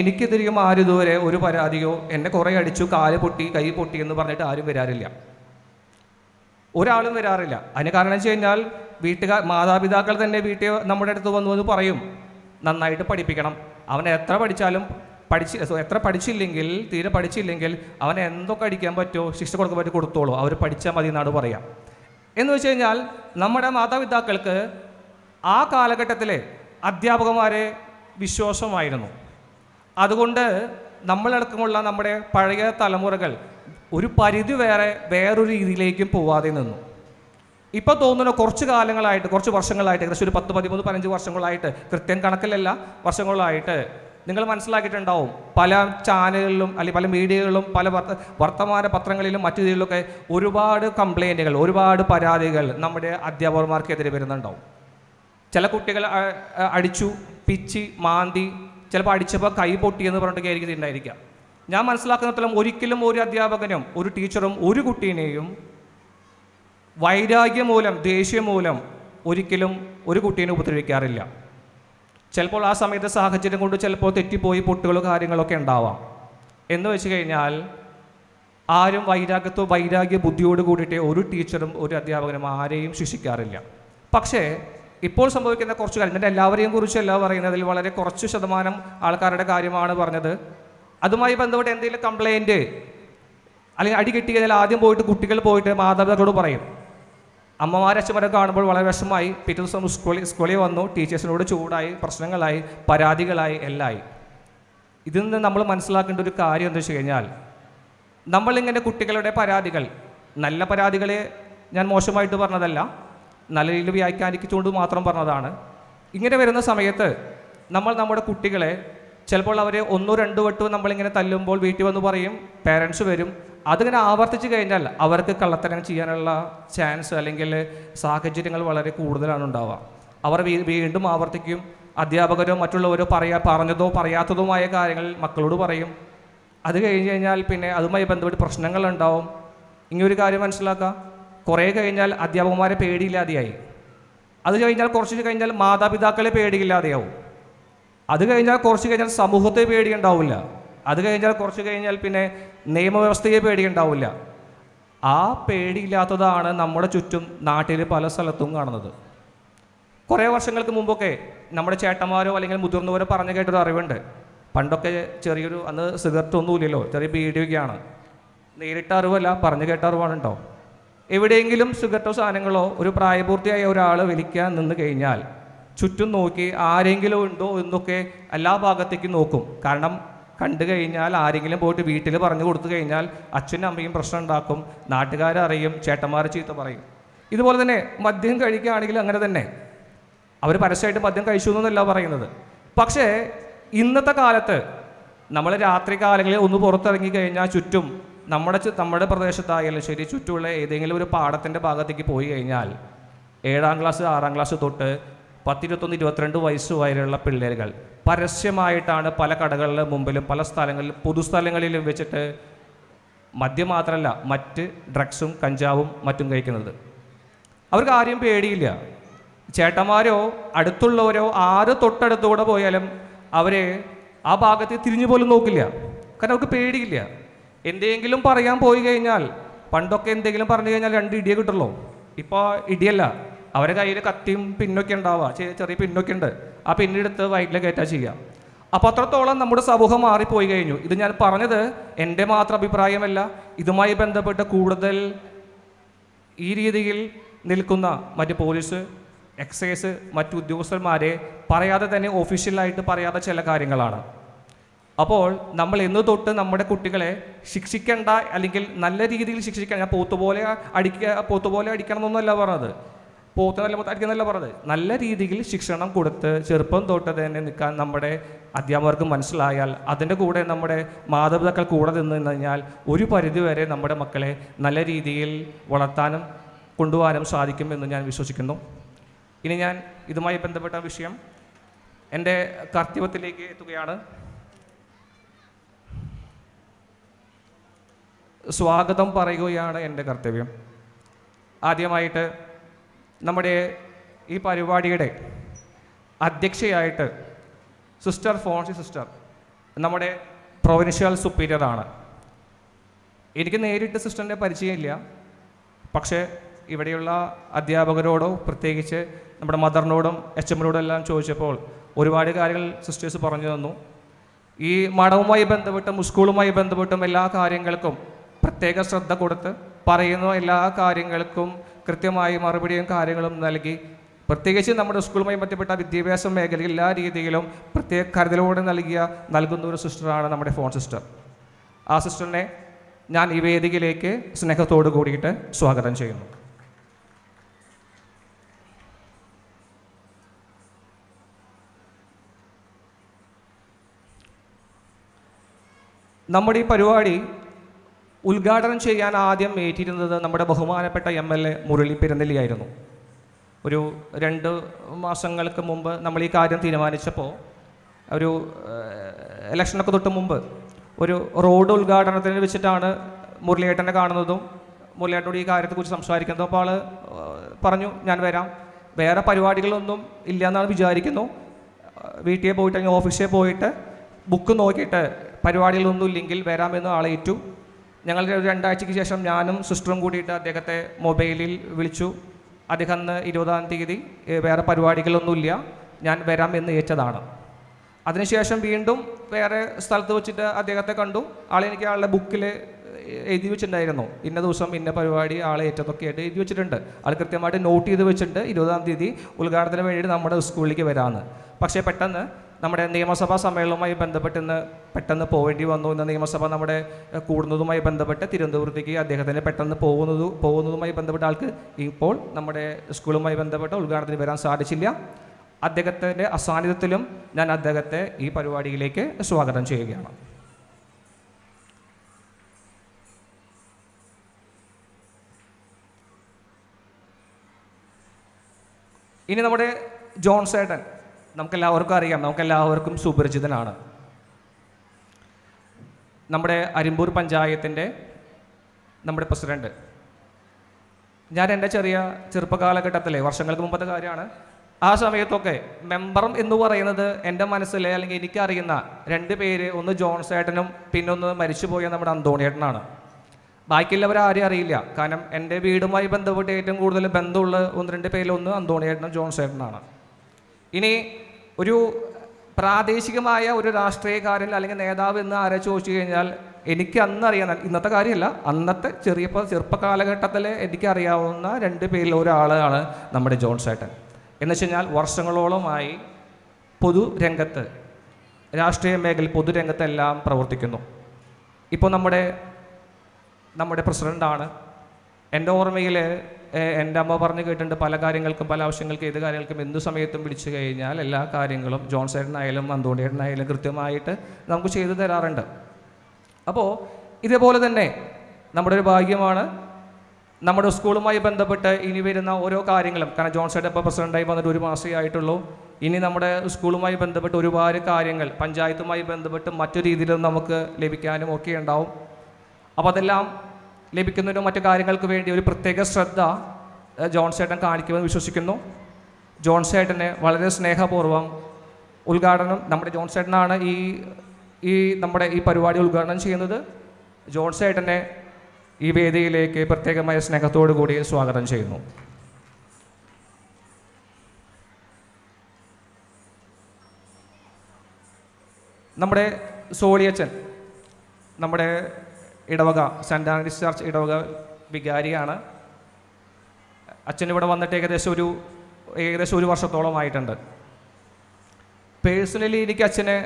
എനിക്കെതിരെയും ആരും ഇതുവരെ ഒരു പരാതിയോ എന്നെ കുറേ അടിച്ചു, കാല് പൊട്ടി, കൈ പൊട്ടി എന്ന് പറഞ്ഞിട്ട് ആരും വരാറില്ല, ഒരാളും വരാറില്ല. അതിന് കാരണം വെച്ച് കഴിഞ്ഞാൽ മാതാപിതാക്കൾ തന്നെ വീട്ടിൽ നമ്മുടെ അടുത്ത് വന്നു പറയും, നന്നായിട്ട് പഠിപ്പിക്കണം, അവൻ എത്ര പഠിച്ചില്ലെങ്കിൽ, തീരെ പഠിച്ചില്ലെങ്കിൽ അവനെ എന്തൊക്കെ അടിക്കാൻ പറ്റുമോ, ശിക്ഷ കൊടുക്കാൻ പറ്റുമോ കൊടുത്തോളൂ, അവർ പഠിച്ചാൽ മതി എന്നാണ് പറയാം. എന്ന് വെച്ച് കഴിഞ്ഞാൽ നമ്മുടെ മാതാപിതാക്കൾക്ക് ആ കാലഘട്ടത്തിലെ അധ്യാപകന്മാരെ വിശ്വാസമായിരുന്നു. അതുകൊണ്ട് നമ്മളടക്കമുള്ള നമ്മുടെ പഴയ തലമുറകൾ ഒരു പരിധി വേറൊരു രീതിയിലേക്കും പോവാതെ നിന്നു. ഇപ്പോൾ തോന്നുന്നു കുറച്ച് കാലങ്ങളായിട്ട്, കുറച്ച് വർഷങ്ങളായിട്ട്, ഏകദേശം ഒരു 10-13-15 വർഷങ്ങളായിട്ട്, കൃത്യം കണക്കിലല്ല, വർഷങ്ങളായിട്ട് നിങ്ങൾ മനസ്സിലാക്കിയിട്ടുണ്ടാവും, പല ചാനലുകളിലും അല്ലെങ്കിൽ പല മീഡിയകളിലും പല വർത്തമാന പത്രങ്ങളിലും മറ്റു രീതിയിലൊക്കെ ഒരുപാട് കംപ്ലൈൻറ്റുകൾ, ഒരുപാട് പരാതികൾ നമ്മുടെ അധ്യാപകന്മാർക്കെതിരെ വരുന്നുണ്ടാവും. ചില കുട്ടികൾ അടിച്ചു, പിച്ചി, മാന്തി, ചിലപ്പോൾ അടിച്ചപ്പോൾ കൈ പൊട്ടിയെന്ന് പറഞ്ഞിട്ടൊക്കെ ആയിരിക്കും ഉണ്ടായിരിക്കാം. ഞാൻ മനസ്സിലാക്കുന്നിടത്തോളം ഒരിക്കലും ഒരു അധ്യാപകനും ഒരു ടീച്ചറും ഒരു കുട്ടീനെയും വൈരാഗ്യം മൂലം, ദേഷ്യം മൂലം ഒരിക്കലും ഒരു കുട്ടീനെ ഉപദ്രവിക്കാറില്ല. ചിലപ്പോൾ ആ സമയത്ത് സാഹചര്യം കൊണ്ട് ചിലപ്പോൾ തെറ്റിപ്പോയി പൊട്ടുകളോ കാര്യങ്ങളൊക്കെ ഉണ്ടാവാം. എന്ന് വെച്ച് കഴിഞ്ഞാൽ ആരും വൈരാഗ്യ ബുദ്ധിയോട് കൂടിയിട്ട് ഒരു ടീച്ചറും ഒരു അധ്യാപകനും ആരെയും ശിക്ഷിക്കാറില്ല. പക്ഷേ ഇപ്പോൾ സംഭവിക്കുന്ന കുറച്ച് കാര്യം, എൻ്റെ എല്ലാവരെയും കുറിച്ചല്ല പറയുന്നതിൽ വളരെ കുറച്ച് ശതമാനം ആൾക്കാരുടെ കാര്യമാണ് പറഞ്ഞത്. അതുമായി ബന്ധപ്പെട്ട് എന്തെങ്കിലും കംപ്ലൈൻറ്റ് അല്ലെങ്കിൽ അടി കിട്ടി കഴിഞ്ഞാൽ ആദ്യം പോയിട്ട് കുട്ടികൾ പോയിട്ട് മാതാപിതാക്കളോട് പറയും. അച്ഛന്മാരെ കാണുമ്പോൾ വളരെ വിഷമമായി, പിറ്റേ ദിവസം സ്കൂളിൽ വന്നു, ടീച്ചേഴ്സിനോട് ചൂടായി, പ്രശ്നങ്ങളായി, പരാതികളായി, എല്ലാമായി. ഇതിൽ നിന്ന് നമ്മൾ മനസ്സിലാക്കേണ്ട ഒരു കാര്യം എന്താ വെച്ച് കഴിഞ്ഞാൽ, നമ്മളിങ്ങനെ കുട്ടികളുടെ പരാതികൾ, നല്ല പരാതികളെ ഞാൻ മോശമായിട്ട് പറഞ്ഞതല്ല, നല്ല രീതിയിൽ വ്യാഖ്യാനിച്ചുകൊണ്ട് മാത്രം പറഞ്ഞതാണ്. ഇങ്ങനെ വരുന്ന സമയത്ത് നമ്മൾ നമ്മുടെ കുട്ടികളെ ചിലപ്പോൾ അവരെ 1-2 വട്ടവും നമ്മളിങ്ങനെ തല്ലുമ്പോൾ വീട്ടിൽ വന്ന് പറയും, പേരൻസ് വരും. അതിങ്ങനെ ആവർത്തിച്ച് കഴിഞ്ഞാൽ അവർക്ക് കള്ളത്തരം ചെയ്യാനുള്ള ചാൻസ് അല്ലെങ്കിൽ സാഹചര്യങ്ങൾ വളരെ കൂടുതലാണ് ഉണ്ടാവുക. അവർ വീണ്ടും ആവർത്തിക്കും. അധ്യാപകരോ മറ്റുള്ളവരോ പറഞ്ഞതോ പറയാത്തതുമായ കാര്യങ്ങൾ മക്കളോട് പറയും. അത് കഴിഞ്ഞ് കഴിഞ്ഞാൽ പിന്നെ അതുമായി ബന്ധപ്പെട്ട് പ്രശ്നങ്ങളുണ്ടാവും. ഇങ്ങനൊരു കാര്യം മനസ്സിലാക്കുക, കുറേ കഴിഞ്ഞാൽ അധ്യാപകന്മാരെ പേടിയില്ലാതെയായി. അത് കഴിഞ്ഞാൽ കുറച്ച് കഴിഞ്ഞാൽ മാതാപിതാക്കളെ പേടിയില്ലാതെയാവും. അത് കഴിഞ്ഞാൽ കുറച്ച് കഴിഞ്ഞാൽ സമൂഹത്തെ പേടിയുണ്ടാവില്ല. അത് കഴിഞ്ഞാൽ കുറച്ച് കഴിഞ്ഞാൽ പിന്നെ നിയമവ്യവസ്ഥയെ പേടിയുണ്ടാവില്ല. ആ പേടിയില്ലാത്തതാണ് നമ്മുടെ ചുറ്റും നാട്ടിൽ പല സ്ഥലത്തും കാണുന്നത്. കുറേ വർഷങ്ങൾക്ക് മുമ്പൊക്കെ നമ്മുടെ ചേട്ടന്മാരോ അല്ലെങ്കിൽ മുതിർന്നവരോ പറഞ്ഞു കേട്ടൊരു അറിവുണ്ട്. പണ്ടൊക്കെ ചെറിയൊരു, അന്ന് സിഗരറ്റ് ഒന്നുമില്ലല്ലോ, ചെറിയ ബീഡിയൊക്കെയാണ്. നേരിട്ട അറിവല്ല, പറഞ്ഞു കേട്ട അറിവാണ് കേട്ടോ. എവിടെയെങ്കിലും സിഗരറ്റോ സാധനങ്ങളോ ഒരു പ്രായപൂർത്തിയായ ഒരാൾ വലിക്കാൻ നിന്ന് കഴിഞ്ഞാൽ ചുറ്റും നോക്കി ആരെങ്കിലും ഉണ്ടോ എന്നൊക്കെ എല്ലാ ഭാഗത്തേക്കും നോക്കും. കാരണം കണ്ടു കഴിഞ്ഞാൽ ആരെങ്കിലും പോയിട്ട് വീട്ടിൽ പറഞ്ഞു കൊടുത്തു കഴിഞ്ഞാൽ അച്ഛനും അമ്മയും പ്രശ്നം ഉണ്ടാക്കും, നാട്ടുകാരറിയും, ചേട്ടന്മാർ ചീത്ത പറയും. ഇതുപോലെ തന്നെ മദ്യം കഴിക്കുകയാണെങ്കിൽ അങ്ങനെ തന്നെ. അവർ പരസ്യമായിട്ട് മദ്യം കഴിച്ചു എന്നല്ല പറയുന്നത്. പക്ഷേ ഇന്നത്തെ കാലത്ത് നമ്മൾ രാത്രി കാലങ്ങളിൽ ഒന്ന് പുറത്തിറങ്ങി കഴിഞ്ഞാൽ ചുറ്റും നമ്മുടെ പ്രദേശത്തായാലും ശരി, ചുറ്റുമുള്ള ഏതെങ്കിലും ഒരു പാടത്തിൻ്റെ ഭാഗത്തേക്ക് പോയി കഴിഞ്ഞാൽ 7ാം ക്ലാസ് 6ാം ക്ലാസ് തൊട്ട് 10, 21, 22 വയസ്സ് വരെയുള്ള പിള്ളേരുകൾ പരസ്യമായിട്ടാണ് പല കടകളുടെ മുമ്പിലും പല സ്ഥലങ്ങളിലും പൊതുസ്ഥലങ്ങളിലും വെച്ചിട്ട് മദ്യം മാത്രമല്ല മറ്റ് ഡ്രഗ്സും കഞ്ചാവും മറ്റും കഴിക്കുന്നത്. അവർക്ക് ആരെയും പേടിയില്ല. ചേട്ടന്മാരോ അടുത്തുള്ളവരോ ആര് തൊട്ടടുത്തൂടെ പോയാലും അവരെ ആ ഭാഗത്ത് തിരിഞ്ഞു പോലും നോക്കില്ല. കാരണം അവർക്ക് പേടിയില്ല. എന്തെങ്കിലും പറയാൻ പോയി കഴിഞ്ഞാൽ, പണ്ടൊക്കെ എന്തെങ്കിലും പറഞ്ഞു കഴിഞ്ഞാൽ 2 ഇടിയേ കിട്ടുള്ളൂ. ഇപ്പോൾ ഇടിയല്ല, അവരുടെ കയ്യിൽ കത്തിയും പിന്നൊക്കെ ഉണ്ടാവുക, ചെറിയ പിന്നൊക്കെ ഉണ്ട്. ആ പിന്നെടുത്ത് വയറ്റിൽ കയറ്റാ ചെയ്യുക. അപ്പോൾ അത്രത്തോളം നമ്മുടെ സമൂഹം മാറിപ്പോയി കഴിഞ്ഞു. ഇത് ഞാൻ പറഞ്ഞത് എൻ്റെ മാത്രം അഭിപ്രായമല്ല. ഇതുമായി ബന്ധപ്പെട്ട് കൂടുതൽ ഈ രീതിയിൽ നിൽക്കുന്ന മറ്റ് പോലീസ്, എക്സൈസ്, മറ്റു ഉദ്യോഗസ്ഥന്മാരെ പറയാതെ തന്നെ ഒഫീഷ്യലായിട്ട് പറയാതെ ചില കാര്യങ്ങളാണ്. അപ്പോൾ നമ്മൾ എന്ന് തൊട്ട് നമ്മുടെ കുട്ടികളെ ശിക്ഷിക്കേണ്ട, അല്ലെങ്കിൽ നല്ല രീതിയിൽ ശിക്ഷിക്കണം. ഞാൻ പോത്തുപോലെ അടിക്കണം എന്നൊന്നുമല്ല പറഞ്ഞത്, പോത്ത് നല്ല അടിക്കുന്നല്ല പറഞ്ഞത്. നല്ല രീതിയിൽ ശിക്ഷണം കൊടുത്ത് ചെറുപ്പം തൊട്ട് തന്നെ നിൽക്കാൻ നമ്മുടെ അധ്യാപകർക്ക് മനസ്സിലായാൽ, അതിൻ്റെ കൂടെ നമ്മുടെ മാതാപിതാക്കൾ കൂടെ നിന്ന് കഴിഞ്ഞാൽ ഒരു പരിധിവരെ നമ്മുടെ മക്കളെ നല്ല രീതിയിൽ വളർത്താനും കൊണ്ടുപോകാനും സാധിക്കുമെന്ന് ഞാൻ വിശ്വസിക്കുന്നു. ഇനി ഞാൻ ഇതുമായി ബന്ധപ്പെട്ട വിഷയം എൻ്റെ കർത്തവ്യത്തിലേക്ക് എത്തുകയാണ്. സ്വാഗതം പറയുകയാണ് എൻ്റെ കർത്തവ്യം. ആദ്യമായിട്ട് നമ്മുടെ ഈ പരിപാടിയുടെ അധ്യക്ഷയായിട്ട് സിസ്റ്റർ ഫോൺസി സിസ്റ്റർ നമ്മുടെ പ്രൊവിൻഷ്യൽ സുപ്പീരിയറാണ്. എനിക്ക് നേരിട്ട് സിസ്റ്ററിൻ്റെ പരിചയമില്ല. പക്ഷേ ഇവിടെയുള്ള അധ്യാപകരോടോ പ്രത്യേകിച്ച് നമ്മുടെ മദറിനോടും HMനോടും എല്ലാം ചോദിച്ചപ്പോൾ ഒരുപാട് കാര്യങ്ങൾ സിസ്റ്റേഴ്സ് പറഞ്ഞു തന്നു. ഈ മഠവുമായി ബന്ധപ്പെട്ടും സ്കൂളുമായി ബന്ധപ്പെട്ടും എല്ലാ കാര്യങ്ങൾക്കും പ്രത്യേക ശ്രദ്ധ കൊടുത്ത് പറയുന്ന എല്ലാ കാര്യങ്ങൾക്കും കൃത്യമായി മറുപടിയും കാര്യങ്ങളും നൽകി, പ്രത്യേകിച്ച് നമ്മുടെ സ്കൂളുമായി ബന്ധപ്പെട്ട വിദ്യാഭ്യാസ മേഖലയിൽ എല്ലാ രീതിയിലും പ്രത്യേക കരുതലോടെ നൽകുന്ന ഒരു സിസ്റ്ററാണ് നമ്മുടെ ഫോൺ സിസ്റ്റർ. ആ സിസ്റ്ററിനെ ഞാൻ ഈ വേദികയിലേക്ക് സ്നേഹത്തോടു കൂടിയിട്ട് സ്വാഗതം ചെയ്യുന്നു. നമ്മുടെ ഈ പരിപാടി ഉദ്ഘാടനം ചെയ്യാൻ ആദ്യം ഏറ്റിരുന്നത് നമ്മുടെ ബഹുമാനപ്പെട്ട MLA മുരളി പെരുന്നെല്ലിയായിരുന്നു. ഒരു 2 മാസങ്ങൾക്ക് മുമ്പ് നമ്മൾ ഈ കാര്യം തീരുമാനിച്ചപ്പോൾ, ഒരു ഇലക്ഷനൊക്കെ തൊട്ട് മുമ്പ് ഒരു റോഡ് ഉദ്ഘാടനത്തിന് വെച്ചിട്ടാണ് മുരളിയേട്ടനെ കാണുന്നതും മുരളിയേട്ടനോട് ഈ കാര്യത്തെക്കുറിച്ച് സംസാരിക്കുന്നതും. അപ്പോൾ ആൾ പറഞ്ഞു, ഞാൻ വരാം, വേറെ പരിപാടികളൊന്നും ഇല്ല എന്നാണ് വിചാരിക്കുന്നു, വീട്ടിൽ പോയിട്ട് അല്ലെങ്കിൽ ഓഫീസിൽ പോയിട്ട് ബുക്ക് നോക്കിയിട്ട് പരിപാടികളൊന്നും ഇല്ലെങ്കിൽ വരാമെന്ന് ആളെ ഏറ്റു. ഞങ്ങൾ 2 ആഴ്ചയ്ക്ക് ശേഷം ഞാനും സിസ്റ്ററും കൂടിയിട്ട് അദ്ദേഹത്തെ മൊബൈലിൽ വിളിച്ചു. അദ്ദേഹം അന്ന് 20-ാം തീയതി വേറെ പരിപാടികളൊന്നുമില്ല, ഞാൻ വരാം എന്ന് ഏറ്റതാണ്. അതിനുശേഷം വീണ്ടും വേറെ സ്ഥലത്ത് വെച്ചിട്ട് അദ്ദേഹത്തെ കണ്ടു. ആളെനിക്ക് ആളുടെ ബുക്കിൽ എഴുതി വെച്ചിട്ടുണ്ടായിരുന്നു, ഇന്ന ദിവസം ഇന്ന പരിപാടി ആളെ ഏറ്റതൊക്കെ ആയിട്ട് എഴുതി വെച്ചിട്ടുണ്ട്. ആൾ കൃത്യമായിട്ട് നോട്ട് ചെയ്ത് വെച്ചിട്ടുണ്ട് 20-ാം തീയതി ഉദ്ഘാടനത്തിന് വേണ്ടിയിട്ട് നമ്മുടെ സ്കൂളിലേക്ക് വരാമെന്ന്. പക്ഷേ പെട്ടെന്ന് നമ്മുടെ നിയമസഭാ സമ്മേളനവുമായി ബന്ധപ്പെട്ട് ഇന്ന് പെട്ടെന്ന് പോവേണ്ടി വന്നു. ഇന്ന് നിയമസഭ നമ്മുടെ കൂടുന്നതുമായി ബന്ധപ്പെട്ട് തിരുവനന്തപുരത്തേക്ക് അദ്ദേഹത്തിന് പെട്ടെന്ന് പോകുന്നതുമായി ബന്ധപ്പെട്ട ആൾക്ക് ഇപ്പോൾ നമ്മുടെ സ്കൂളുമായി ബന്ധപ്പെട്ട ഉദ്ഘാടനത്തിന് വരാൻ സാധിച്ചില്ല. അദ്ദേഹത്തിൻ്റെ അസാന്നിധ്യത്തിലും ഞാൻ അദ്ദേഹത്തെ ഈ പരിപാടിയിലേക്ക് സ്വാഗതം ചെയ്യുകയാണ്. ഇനി നമ്മുടെ ജോൺസേട്ടൻ നമുക്കെല്ലാവർക്കും അറിയാം, നമുക്കെല്ലാവർക്കും സുപരിചിതനാണ്. നമ്മുടെ അരിമ്പൂർ പഞ്ചായത്തിൻ്റെ നമ്മുടെ പ്രസിഡൻറ്റ്. ഞാൻ എൻ്റെ ചെറുപ്പകാലഘട്ടത്തിൽ, വർഷങ്ങൾക്ക് മുമ്പത്തെ കാര്യമാണ്, ആ സമയത്തൊക്കെ മെമ്പറും എന്ന് പറയുന്നത് എൻ്റെ മനസ്സിൽ അല്ലെങ്കിൽ എനിക്കറിയുന്ന 2 പേര്, ഒന്ന് ജോൺസേട്ടനും പിന്നൊന്ന് മരിച്ചുപോയ നമ്മുടെ അന്തോണിയേട്ടനാണ്. ബാക്കിയുള്ളവർ ആരെയും അറിയില്ല. കാരണം എൻ്റെ വീടുമായി ബന്ധപ്പെട്ട് ഏറ്റവും കൂടുതൽ ബന്ധമുള്ള 1-2 പേരിൽ ഒന്ന് അന്തോണിയേട്ടനും ജോൺസേട്ടനാണ്. ഇനി ഒരു പ്രാദേശികമായ ഒരു രാഷ്ട്രീയക്കാരൻ അല്ലെങ്കിൽ നേതാവ് എന്ന് ആരെ ചോദിച്ചു കഴിഞ്ഞാൽ എനിക്ക് അന്നറിയാൻ, ഇന്നത്തെ കാര്യമല്ല, അന്നത്തെ ചെറുപ്പകാലഘട്ടത്തിൽ എനിക്കറിയാവുന്ന 2 പേരിൽ ഒരാളാണ് നമ്മുടെ ജോൺസേട്ടൻ. എന്ന് വെച്ച് കഴിഞ്ഞാൽ വർഷങ്ങളോളമായി പൊതുരംഗത്ത്, രാഷ്ട്രീയ മേഖല പൊതുരംഗത്തെല്ലാം പ്രവർത്തിക്കുന്നു. ഇപ്പോൾ നമ്മുടെ പ്രസിഡൻ്റാണ്. എൻ്റെ ഓർമ്മയിൽ എൻ്റെ അമ്മ പറഞ്ഞു കേട്ടിട്ടുണ്ട്, പല കാര്യങ്ങൾക്കും പല ആവശ്യങ്ങൾക്കും ഏത് കാര്യങ്ങൾക്കും എന്ത് സമയത്തും വിളിച്ചു കഴിഞ്ഞാൽ എല്ലാ കാര്യങ്ങളും ജോൺസേട്ടനായാലും അന്തോണിയേട്ടനായാലും കൃത്യമായിട്ട് നമുക്ക് ചെയ്തു തരാറുണ്ട്. അപ്പോൾ ഇതേപോലെ തന്നെ നമ്മുടെ ഒരു ഭാഗ്യമാണ് നമ്മുടെ സ്കൂളുമായി ബന്ധപ്പെട്ട് ഇനി വരുന്ന ഓരോ കാര്യങ്ങളും, കാരണം ജോൺ ചേട്ടൻ ഇപ്പോൾ പ്രസിഡൻ്റായി വന്നിട്ട് 1 മാസമേ ആയിട്ടുള്ളൂ. ഇനി നമ്മുടെ സ്കൂളുമായി ബന്ധപ്പെട്ട് ഒരുപാട് കാര്യങ്ങൾ പഞ്ചായത്തുമായി ബന്ധപ്പെട്ട് മറ്റു രീതിയിലും നമുക്ക് ലഭിക്കാനും ഒക്കെ ഉണ്ടാവും. അപ്പോൾ അതെല്ലാം ലഭിക്കുന്നതിനും മറ്റു കാര്യങ്ങൾക്ക് വേണ്ടി ഒരു പ്രത്യേക ശ്രദ്ധ ജോൺ ചേട്ടൻ കാണിക്കുമെന്ന് വിശ്വസിക്കുന്നു. ജോൺ ചേട്ടനെ വളരെ സ്നേഹപൂർവ്വം ഉദ്ഘാടനം, നമ്മുടെ ജോൺ ചേട്ടനാണ് നമ്മുടെ ഈ പരിപാടി ഉദ്ഘാടനം ചെയ്യുന്നത്. ജോൺ ചേട്ടനെ ഈ വേദിയിലേക്ക് പ്രത്യേകമായ സ്നേഹത്തോടു കൂടി സ്വാഗതം ചെയ്യുന്നു. നമ്മുടെ സോളിയച്ചൻ നമ്മുടെ ഇടവക സെൻറ് ആൻഡ്രീസ് ചർച്ച് ഇടവക വികാരിയാണ്. അച്ഛൻ ഇവിടെ വന്നിട്ട് ഏകദേശം ഒരു വർഷത്തോളമായിട്ടുണ്ട്. പേഴ്സണലി എനിക്ക് അച്ഛനെ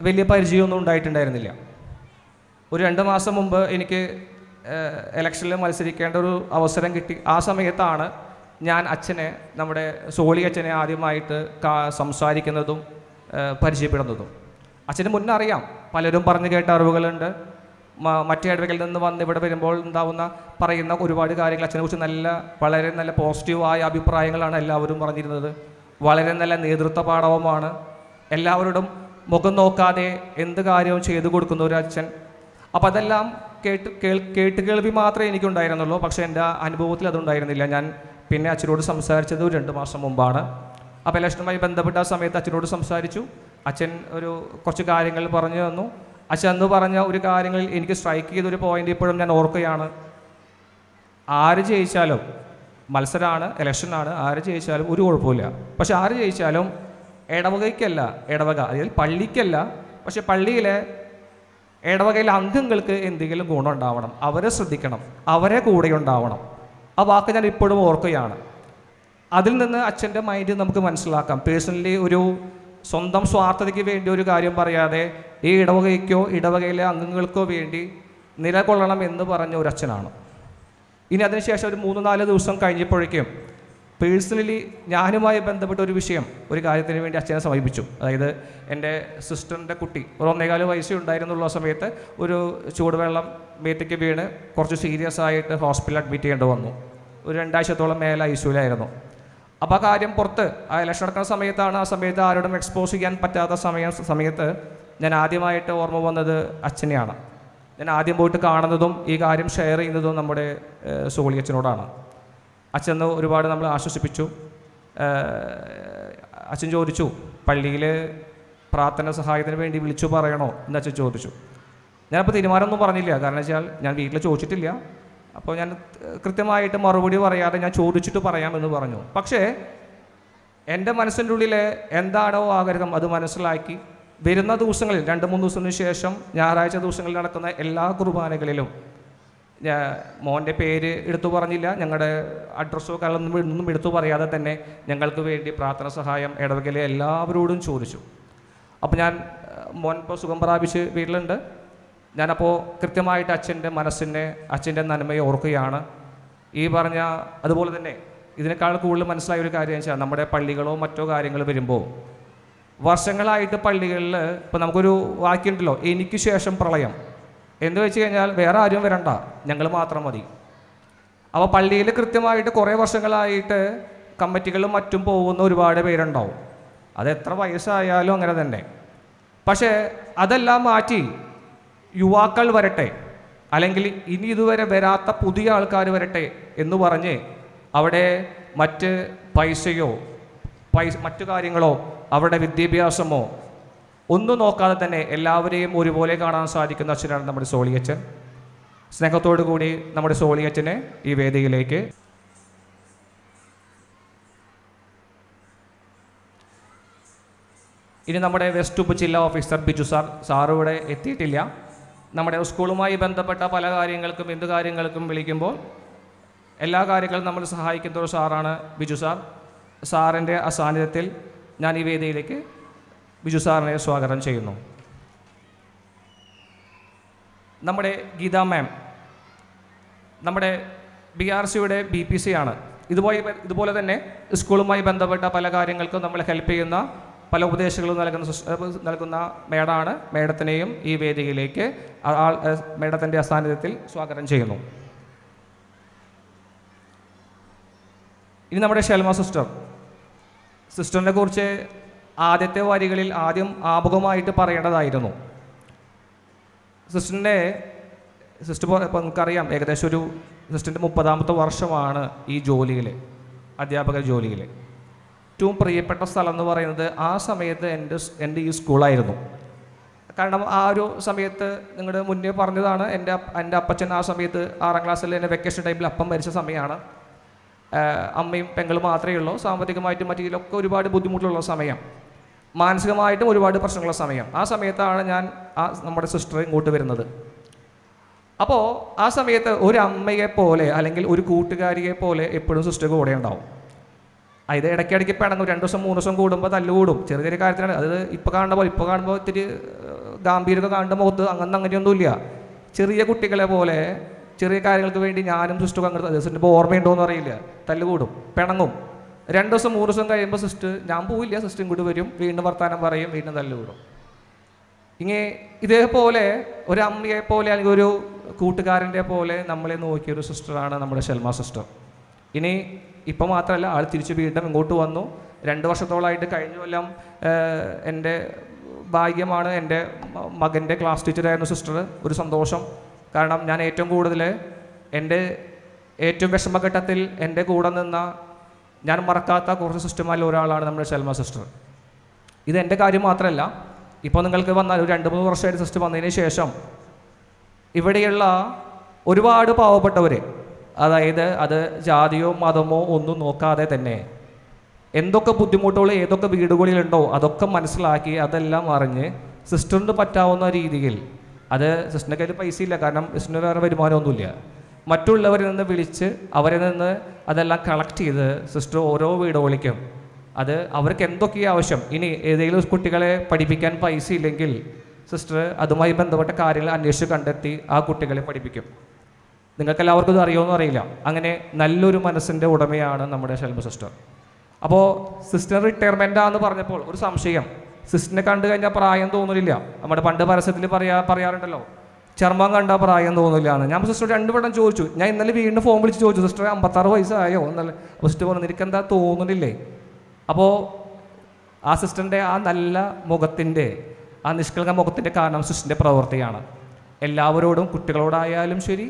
വലിയ പരിചയമൊന്നും ഉണ്ടായിട്ടുണ്ടായിരുന്നില്ല. ഒരു 2 മാസം മുമ്പ് എനിക്ക് ഇലക്ഷനിൽ മത്സരിക്കേണ്ട ഒരു അവസരം കിട്ടി. ആ സമയത്താണ് ഞാൻ നമ്മുടെ സോളി അച്ഛനെ ആദ്യമായിട്ട് സംസാരിക്കുന്നതും പരിചയപ്പെടുന്നതും. അച്ഛന് മുന്നേ അറിയാം, പലരും പറഞ്ഞു കേട്ട അറിവുകളുണ്ട്. മറ്റേ ഇടവകളിൽ നിന്ന് വന്ന് ഇവിടെ വരുമ്പോൾ പറയുന്ന ഒരുപാട് കാര്യങ്ങൾ അച്ഛനെക്കുറിച്ച് വളരെ നല്ല പോസിറ്റീവായ അഭിപ്രായങ്ങളാണ് എല്ലാവരും പറഞ്ഞിരുന്നത്. വളരെ നല്ല നേതൃത്വ പാഠവുമാണ്. എല്ലാവരോടും മുഖം നോക്കാതെ എന്ത് കാര്യവും ചെയ്തു കൊടുക്കുന്ന ഒരു അച്ഛൻ. അപ്പോൾ അതെല്ലാം കേൾവി മാത്രമേ എനിക്കുണ്ടായിരുന്നുള്ളൂ. പക്ഷേ എൻ്റെ അനുഭവത്തിൽ അതുണ്ടായിരുന്നില്ല. ഞാൻ പിന്നെ അച്ഛനോട് സംസാരിച്ചത് 2 മാസം മുമ്പാണ്. അപ്പോൾ ഇലക്ഷനുമായി ബന്ധപ്പെട്ട ആ സമയത്ത് അച്ഛനോട് സംസാരിച്ചു. അച്ഛൻ കുറച്ച് കാര്യങ്ങൾ പറഞ്ഞു തന്നു. അച്ഛൻ അന്ന് പറഞ്ഞ ഒരു കാര്യങ്ങളിൽ എനിക്ക് സ്ട്രൈക്ക് ചെയ്തൊരു പോയിന്റ് ഇപ്പോഴും ഞാൻ ഓർക്കുകയാണ്. ആര് ജയിച്ചാലും, മത്സരമാണ്, ഇലക്ഷനാണ്, ആര് ജയിച്ചാലും ഒരു കുഴപ്പമില്ല. പക്ഷെ ആര് ജയിച്ചാലും ഇടവക അതായത് പള്ളിക്കല്ല, പക്ഷെ പള്ളിയിലെ ഇടവകയിലെ അംഗങ്ങൾക്ക് എന്തെങ്കിലും ഗുണം ഉണ്ടാവണം, അവരെ ശ്രദ്ധിക്കണം, അവരെ കൂടെ ഉണ്ടാവണം. ആ വാക്ക് ഞാൻ ഇപ്പോഴും ഓർക്കുകയാണ്. അതിൽ നിന്ന് അച്ഛൻ്റെ മൈൻഡ് നമുക്ക് മനസ്സിലാക്കാം. പേഴ്സണലി ഒരു സ്വന്തം സ്വാർത്ഥതയ്ക്ക് വേണ്ടി ഒരു കാര്യം പറയാതെ ഈ ഇടവകയ്ക്കോ ഇടവകയിലെ അംഗങ്ങൾക്കോ വേണ്ടി നിലകൊള്ളണം എന്ന് പറഞ്ഞ ഒരു അച്ഛനാണ്. ഇനി അതിനുശേഷം ഒരു 3-4 ദിവസം കഴിഞ്ഞപ്പോഴേക്കും പേഴ്സണലി ഞാനുമായി ബന്ധപ്പെട്ട ഒരു കാര്യത്തിന് വേണ്ടി അച്ഛനെ സമീപിച്ചു. അതായത് എൻ്റെ സിസ്റ്ററിൻ്റെ കുട്ടി 1.25 വയസ്സേ ഉണ്ടായിരുന്നുള്ള സമയത്ത് ഒരു ചൂടുവെള്ളം മേത്തേക്ക് വീണ് കുറച്ച് സീരിയസ് ആയിട്ട് ഹോസ്പിറ്റലിൽ അഡ്മിറ്റ് ചെയ്യേണ്ടി വന്നു. ഒരു 2 ആഴ്ചത്തോളം മേലെ ഐസിയുലായിരുന്നു. അപ്പോൾ ആ കാര്യം പുറത്ത് ഇലക്ഷൻ നടക്കുന്ന സമയത്താണ്. ആ സമയത്ത് ആരോടും എക്സ്പോസ് ചെയ്യാൻ പറ്റാത്ത സമയത്ത് ഞാൻ ആദ്യമായിട്ട് ഓർമ്മ വന്നത് അച്ഛനെയാണ്. ഞാൻ ആദ്യം പോയിട്ട് കാണുന്നതും ഈ കാര്യം ഷെയർ ചെയ്യുന്നതും നമ്മുടെ സോളി അച്ഛനോടാണ്. അച്ഛൻ ഒരുപാട് നമ്മൾ ആശ്വസിപ്പിച്ചു. അച്ഛൻ ചോദിച്ചു, പള്ളിയിൽ പ്രാർത്ഥന സഹായത്തിന് വേണ്ടി വിളിച്ചു പറയണോ എന്ന് അച്ഛൻ ചോദിച്ചു. ഞാനപ്പോൾ തീരുമാനമൊന്നും പറഞ്ഞില്ല. കാരണം വെച്ചാൽ ഞാൻ വീട്ടിൽ ചോദിച്ചിട്ടില്ല. അപ്പോൾ ഞാൻ കൃത്യമായിട്ട് മറുപടി പറയാതെ ഞാൻ ചോദിച്ചിട്ട് പറയാമെന്ന് പറഞ്ഞു. പക്ഷേ എൻ്റെ മനസ്സിൻ്റെ ഉള്ളിൽ എന്താണോ ആഗ്രഹം അത് മനസ്സിലാക്കി വരുന്ന ദിവസങ്ങളിൽ 2-3 ദിവസത്തിന് ശേഷം ഞായറാഴ്ച ദിവസങ്ങളിൽ നടക്കുന്ന എല്ലാ കുർബാനകളിലും മോൻ്റെ പേര് എടുത്തു പറഞ്ഞില്ല, ഞങ്ങളുടെ അഡ്രസ്സോ കാര്യങ്ങളൊന്നും എടുത്തു പറയാതെ തന്നെ ഞങ്ങൾക്ക് വേണ്ടി പ്രാർത്ഥന സഹായം ഇടവകയിലെ എല്ലാവരോടും ചോദിച്ചു. അപ്പോൾ മോൻ ഇപ്പോൾ സുഖം പ്രാപിച്ച് വീട്ടിലുണ്ട്. ഞാനപ്പോൾ കൃത്യമായിട്ട് അച്ഛൻ്റെ മനസ്സിനെ, അച്ഛൻ്റെ നന്മയെ ഓർക്കുകയാണ്. ഈ പറഞ്ഞ അതുപോലെ തന്നെ ഇതിനേക്കാൾ കൂടുതൽ മനസ്സിലായ ഒരു കാര്യം വെച്ചാൽ നമ്മുടെ പള്ളികളോ മറ്റോ കാര്യങ്ങൾ വരുമ്പോൾ വർഷങ്ങളായിട്ട് പള്ളികളിൽ ഇപ്പോൾ നമുക്കൊരു വാക്യമുണ്ടല്ലോ, എനിക്ക് ശേഷം പ്രളയം എന്ന് വെച്ച് കഴിഞ്ഞാൽ വേറെ ആരും വരണ്ട, ഞങ്ങൾ മാത്രം മതി. അപ്പോൾ പള്ളിയിൽ കൃത്യമായിട്ട് കുറേ വർഷങ്ങളായിട്ട് കമ്മിറ്റികളും മറ്റും പോകുന്ന ഒരുപാട് പേരുണ്ടാവും. അത് എത്ര വയസ്സായാലും അങ്ങനെ തന്നെ. പക്ഷേ അതെല്ലാം മാറ്റി യുവാക്കൾ വരട്ടെ, അല്ലെങ്കിൽ ഇനി ഇതുവരെ വരാത്ത പുതിയ ആൾക്കാർ വരട്ടെ എന്ന് പറഞ്ഞ് അവിടെ മറ്റ് പൈസയോ മറ്റു കാര്യങ്ങളോ അവരുടെ വിദ്യാഭ്യാസമോ ഒന്നും നോക്കാതെ തന്നെ എല്ലാവരെയും ഒരുപോലെ കാണാൻ സാധിക്കുന്ന അച്ഛനാണ് നമ്മുടെ സോളിയച്ചൻ. സ്നേഹത്തോടു കൂടി നമ്മുടെ സോളിയച്ചനെ ഈ വേദിയിലേക്ക് ഇനി നമ്മുടെ വെസ്റ്റ് ഉപ ജില്ലാ ഓഫീസർ ബിജു സാർ ഇവിടെ എത്തിയിട്ടില്ല. നമ്മുടെ സ്കൂളുമായി ബന്ധപ്പെട്ട പല കാര്യങ്ങൾക്കും എന്ത് കാര്യങ്ങൾക്കും വിളിക്കുമ്പോൾ എല്ലാ കാര്യങ്ങളും നമ്മൾ സഹായിക്കുന്ന ഒരു സാറാണ് ബിജു സാർ. സാറിൻ്റെ അസാന്നിധ്യത്തിൽ ഞാൻ ഈ വേദിയിലേക്ക് ബിജു സാറിനെ സ്വാഗതം ചെയ്യുന്നു. നമ്മുടെ ഗീത മാം നമ്മുടെ BRCയുടെ BPC ആണ്. ഇതുപോലെ തന്നെ സ്കൂളുമായി ബന്ധപ്പെട്ട പല കാര്യങ്ങൾക്കും നമ്മൾ ഹെൽപ്പ് ചെയ്യുന്ന പല ഉപദേശങ്ങളും നൽകുന്ന മേഡാണ്. മേഡത്തിനെയും ഈ വേദിയിലേക്ക് മേഡത്തിൻ്റെ അസാന്നിധ്യത്തിൽ സ്വാഗതം ചെയ്യുന്നു. ഇനി നമ്മുടെ ഷെൽമ സിസ്റ്ററിനെ കുറിച്ച് ആദ്യത്തെ വരികളിൽ ആദ്യം ആമുഖമായിട്ട് പറയേണ്ടതായിരുന്നു. സിസ്റ്റർ ഇപ്പോൾ നമുക്കറിയാം, ഏകദേശം ഒരു സിസ്റ്ററിൻ്റെ 30ാമത്തെ വർഷമാണ് ഈ ജോലിയിൽ, അധ്യാപക ജോലിയിൽ. ഏറ്റവും പ്രിയപ്പെട്ട സ്ഥലം എന്ന് പറയുന്നത് ആ സമയത്ത് എൻ്റെ ഈ സ്കൂളായിരുന്നു. കാരണം ആ ഒരു സമയത്ത് നിങ്ങളുടെ മുന്നേ പറഞ്ഞതാണ്, എൻ്റെ അപ്പച്ചൻ ആ സമയത്ത് 6ാം ക്ലാസ്സിൽ എന്നെ വെക്കേഷൻ ടൈമിൽ അപ്പം മരിച്ച സമയമാണ്. അമ്മയും പെങ്ങളും മാത്രമേ ഉള്ളൂ. സാമ്പത്തികമായിട്ടും മറ്റു ഇതിലൊക്കെ ഒരുപാട് ബുദ്ധിമുട്ടുള്ള സമയം, മാനസികമായിട്ടും ഒരുപാട് പ്രശ്നങ്ങളുള്ള സമയം. ആ സമയത്താണ് ഞാൻ നമ്മുടെ സിസ്റ്റർ ഇങ്ങോട്ട് വരുന്നത്. അപ്പോൾ ആ സമയത്ത് ഒരു അമ്മയെ പോലെ അല്ലെങ്കിൽ ഒരു കൂട്ടുകാരിയെ പോലെ എപ്പോഴും സിസ്റ്റർ കൂടെ ഉണ്ടാവും. ഇത് ഇടയ്ക്കിടയ്ക്ക് പിണങ്ങും, 2 ദിവസം 3 ദിവസം കൂടുമ്പോൾ തല്ലുകൂടും. ചെറിയ ചെറിയ കാര്യത്തിലാണ് അത്. ഇപ്പോൾ കാണുമ്പോൾ ഇത്തിരി ഗാംഭീര്യമൊക്കെ കാണുന്ന മുഖത്ത് അങ്ങനെയൊന്നുമില്ല. ചെറിയ കുട്ടികളെ പോലെ ചെറിയ കാര്യങ്ങൾക്ക് വേണ്ടി ഞാനും സിസ്റ്ററും അങ്ങനെ സിസ്റ്ററിന് ഇപ്പോൾ ഓർമ്മയുണ്ടോ എന്ന് അറിയില്ല, തല്ലുകൂടും, പിണങ്ങും. 2 ദിവസം 3 ദിവസം കഴിയുമ്പോൾ ഞാൻ പോവില്ല, സിസ്റ്റർ ഇങ്ങോട്ട് വരും, വീണ്ടും വർത്താനം പറയും, വീണ്ടും തല്ലുകൂടും. ഇതേപോലെ ഒരു അമ്മയെ പോലെ അല്ലെങ്കിൽ ഒരു കൂട്ടുകാരൻ്റെ പോലെ നമ്മളെ നോക്കിയൊരു സിസ്റ്ററാണ് നമ്മുടെ ഷെൽമ സിസ്റ്റർ. ഇപ്പം മാത്രമല്ല, ആൾ തിരിച്ച് വീണ്ടും ഇങ്ങോട്ട് വന്നു. 2 വർഷത്തോളമായിട്ട് കഴിഞ്ഞ കൊല്ലം എൻ്റെ ഭാഗ്യമാണ്, എൻ്റെ മകൻ്റെ ക്ലാസ് ടീച്ചറായിരുന്നു സിസ്റ്റർ. ഒരു സന്തോഷം. കാരണം ഞാൻ ഏറ്റവും കൂടുതൽ എൻ്റെ ഏറ്റവും വിഷമഘട്ടത്തിൽ എൻ്റെ കൂടെ നിന്ന, ഞാൻ മറക്കാത്ത കുറച്ച് സിസ്റ്റർമാരിൽ ഒരാളാണ് നമ്മുടെ ഷെൽമ സിസ്റ്റർ. ഇത് എൻ്റെ കാര്യം മാത്രമല്ല, ഇപ്പോൾ നിങ്ങൾക്ക് വന്നാൽ ഒരു 2-3 വർഷമായിട്ട് സിസ്റ്റർ വന്നതിന് ശേഷം ഇവിടെയുള്ള ഒരുപാട് പാവപ്പെട്ടവർ, അതായത് അത് ജാതിയോ മതമോ ഒന്നും നോക്കാതെ തന്നെ എന്തൊക്കെ ബുദ്ധിമുട്ടുകൾ ഏതൊക്കെ വീടുകളിലുണ്ടോ അതൊക്കെ മനസ്സിലാക്കി അതെല്ലാം അറിഞ്ഞ് സിസ്റ്ററിന് പറ്റാവുന്ന രീതിയിൽ, അത് സിസ്റ്ററിൻ്റെ കയ്യിൽ പൈസ ഇല്ല, കാരണം സിസ്റ്ററിന് വേറെ വരുമാനമൊന്നുമില്ല, മറ്റുള്ളവരിൽ നിന്ന് വിളിച്ച് അവരിൽ നിന്ന് അതെല്ലാം കളക്ട് ചെയ്ത് സിസ്റ്റർ ഓരോ വീടുകളിലേക്കും അത് അവർക്ക് എന്തൊക്കെയാണ് ആവശ്യം. ഇനി ഏതെങ്കിലും കുട്ടികളെ പഠിപ്പിക്കാൻ പൈസ ഇല്ലെങ്കിൽ സിസ്റ്റർ അതുമായി ബന്ധപ്പെട്ട കാര്യങ്ങൾ അന്വേഷിച്ച് കണ്ടെത്തി ആ കുട്ടികളെ പഠിപ്പിക്കും. നിങ്ങൾക്കെല്ലാവർക്കും ഇത് അറിയുമെന്ന് അറിയില്ല. അങ്ങനെ നല്ലൊരു മനസ്സിൻ്റെ ഉടമയാണ് നമ്മുടെ ഷെൽമ സിസ്റ്റർ. അപ്പോൾ സിസ്റ്റർ റിട്ടയർമെൻറ്റാന്ന് പറഞ്ഞപ്പോൾ ഒരു സംശയം, സിസ്റ്ററിനെ കണ്ടു കഴിഞ്ഞാൽ പ്രായം തോന്നില്ല. നമ്മുടെ പണ്ട് പരസ്യത്തിൽ പറയാറുണ്ടല്ലോ, ചർമ്മം കണ്ടാൽ പ്രായം തോന്നില്ല എന്ന്. ഞാൻ സിസ്റ്റർ 2 വട്ടം ചോദിച്ചു. ഞാൻ ഇന്നലെ വീണ്ടും ഫോൺ വിളിച്ച് ചോദിച്ചു, സിസ്റ്റർ 56 വയസ്സായോ എന്നല്ല. അപ്പോൾ സിസ്റ്റർ പറഞ്ഞു, നിനക്കെന്താ തോന്നുന്നില്ലേ? അപ്പോൾ ആ സിസ്റ്ററിൻ്റെ ആ നല്ല മുഖത്തിൻ്റെ, ആ നിഷ്കളങ്ക മുഖത്തിൻ്റെ കാരണം സിസ്റ്ററിൻ്റെ പ്രവൃത്തിയാണ്. എല്ലാവരോടും, കുട്ടികളോടായാലും ശരി,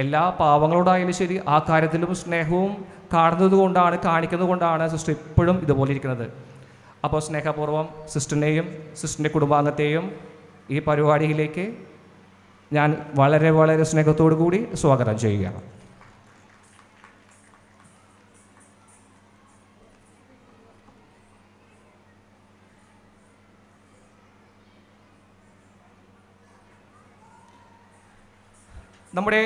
എല്ലാ പാവങ്ങളോടായാലും ശരി, ആ കാര്യത്തിലും സ്നേഹവും കാണിക്കുന്നത് കൊണ്ടാണ് സിസ്റ്റർ ഇപ്പോഴും ഇതുപോലെ ഇരിക്കുന്നത്. അപ്പോൾ സ്നേഹപൂർവ്വം സിസ്റ്ററിനെയും സിസ്റ്ററിൻ്റെ കുടുംബാംഗത്തെയും ഈ പരിപാടിയിലേക്ക് ഞാൻ വളരെ വളരെ സ്നേഹത്തോടു കൂടി സ്വാഗതം ചെയ്യുകയാണ്. നമ്മുടെ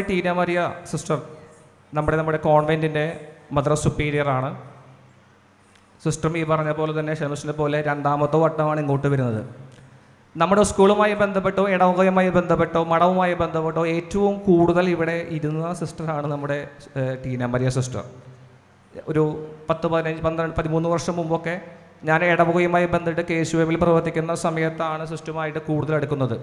ടീന മരിയ സിസ്റ്റർ നമ്മുടെ കോൺവെൻറ്റിൻ്റെ മദർ സുപ്പീരിയറാണ്. സിസ്റ്ററും ഈ പറഞ്ഞ പോലെ തന്നെ ഷെൽമസിനെ പോലെ 2ാമത്തെ വട്ടമാണ് ഇങ്ങോട്ട് വരുന്നത്. നമ്മുടെ സ്കൂളുമായി ബന്ധപ്പെട്ടോ ഇടവകയുമായി ബന്ധപ്പെട്ടോ മഠവുമായി ബന്ധപ്പെട്ടോ ഏറ്റവും കൂടുതൽ ഇവിടെ ഇരുന്ന സിസ്റ്ററാണ് നമ്മുടെ ടീന മരിയ സിസ്റ്റർ. ഒരു 10, 15, 12, 13 വർഷം മുമ്പൊക്കെ ഞാൻ ഇടവകയുമായി ബന്ധപ്പെട്ട് KSUM പ്രവർത്തിക്കുന്ന സമയത്താണ് സിസ്റ്ററുമായിട്ട് കൂടുതൽ എടുക്കുന്നത്.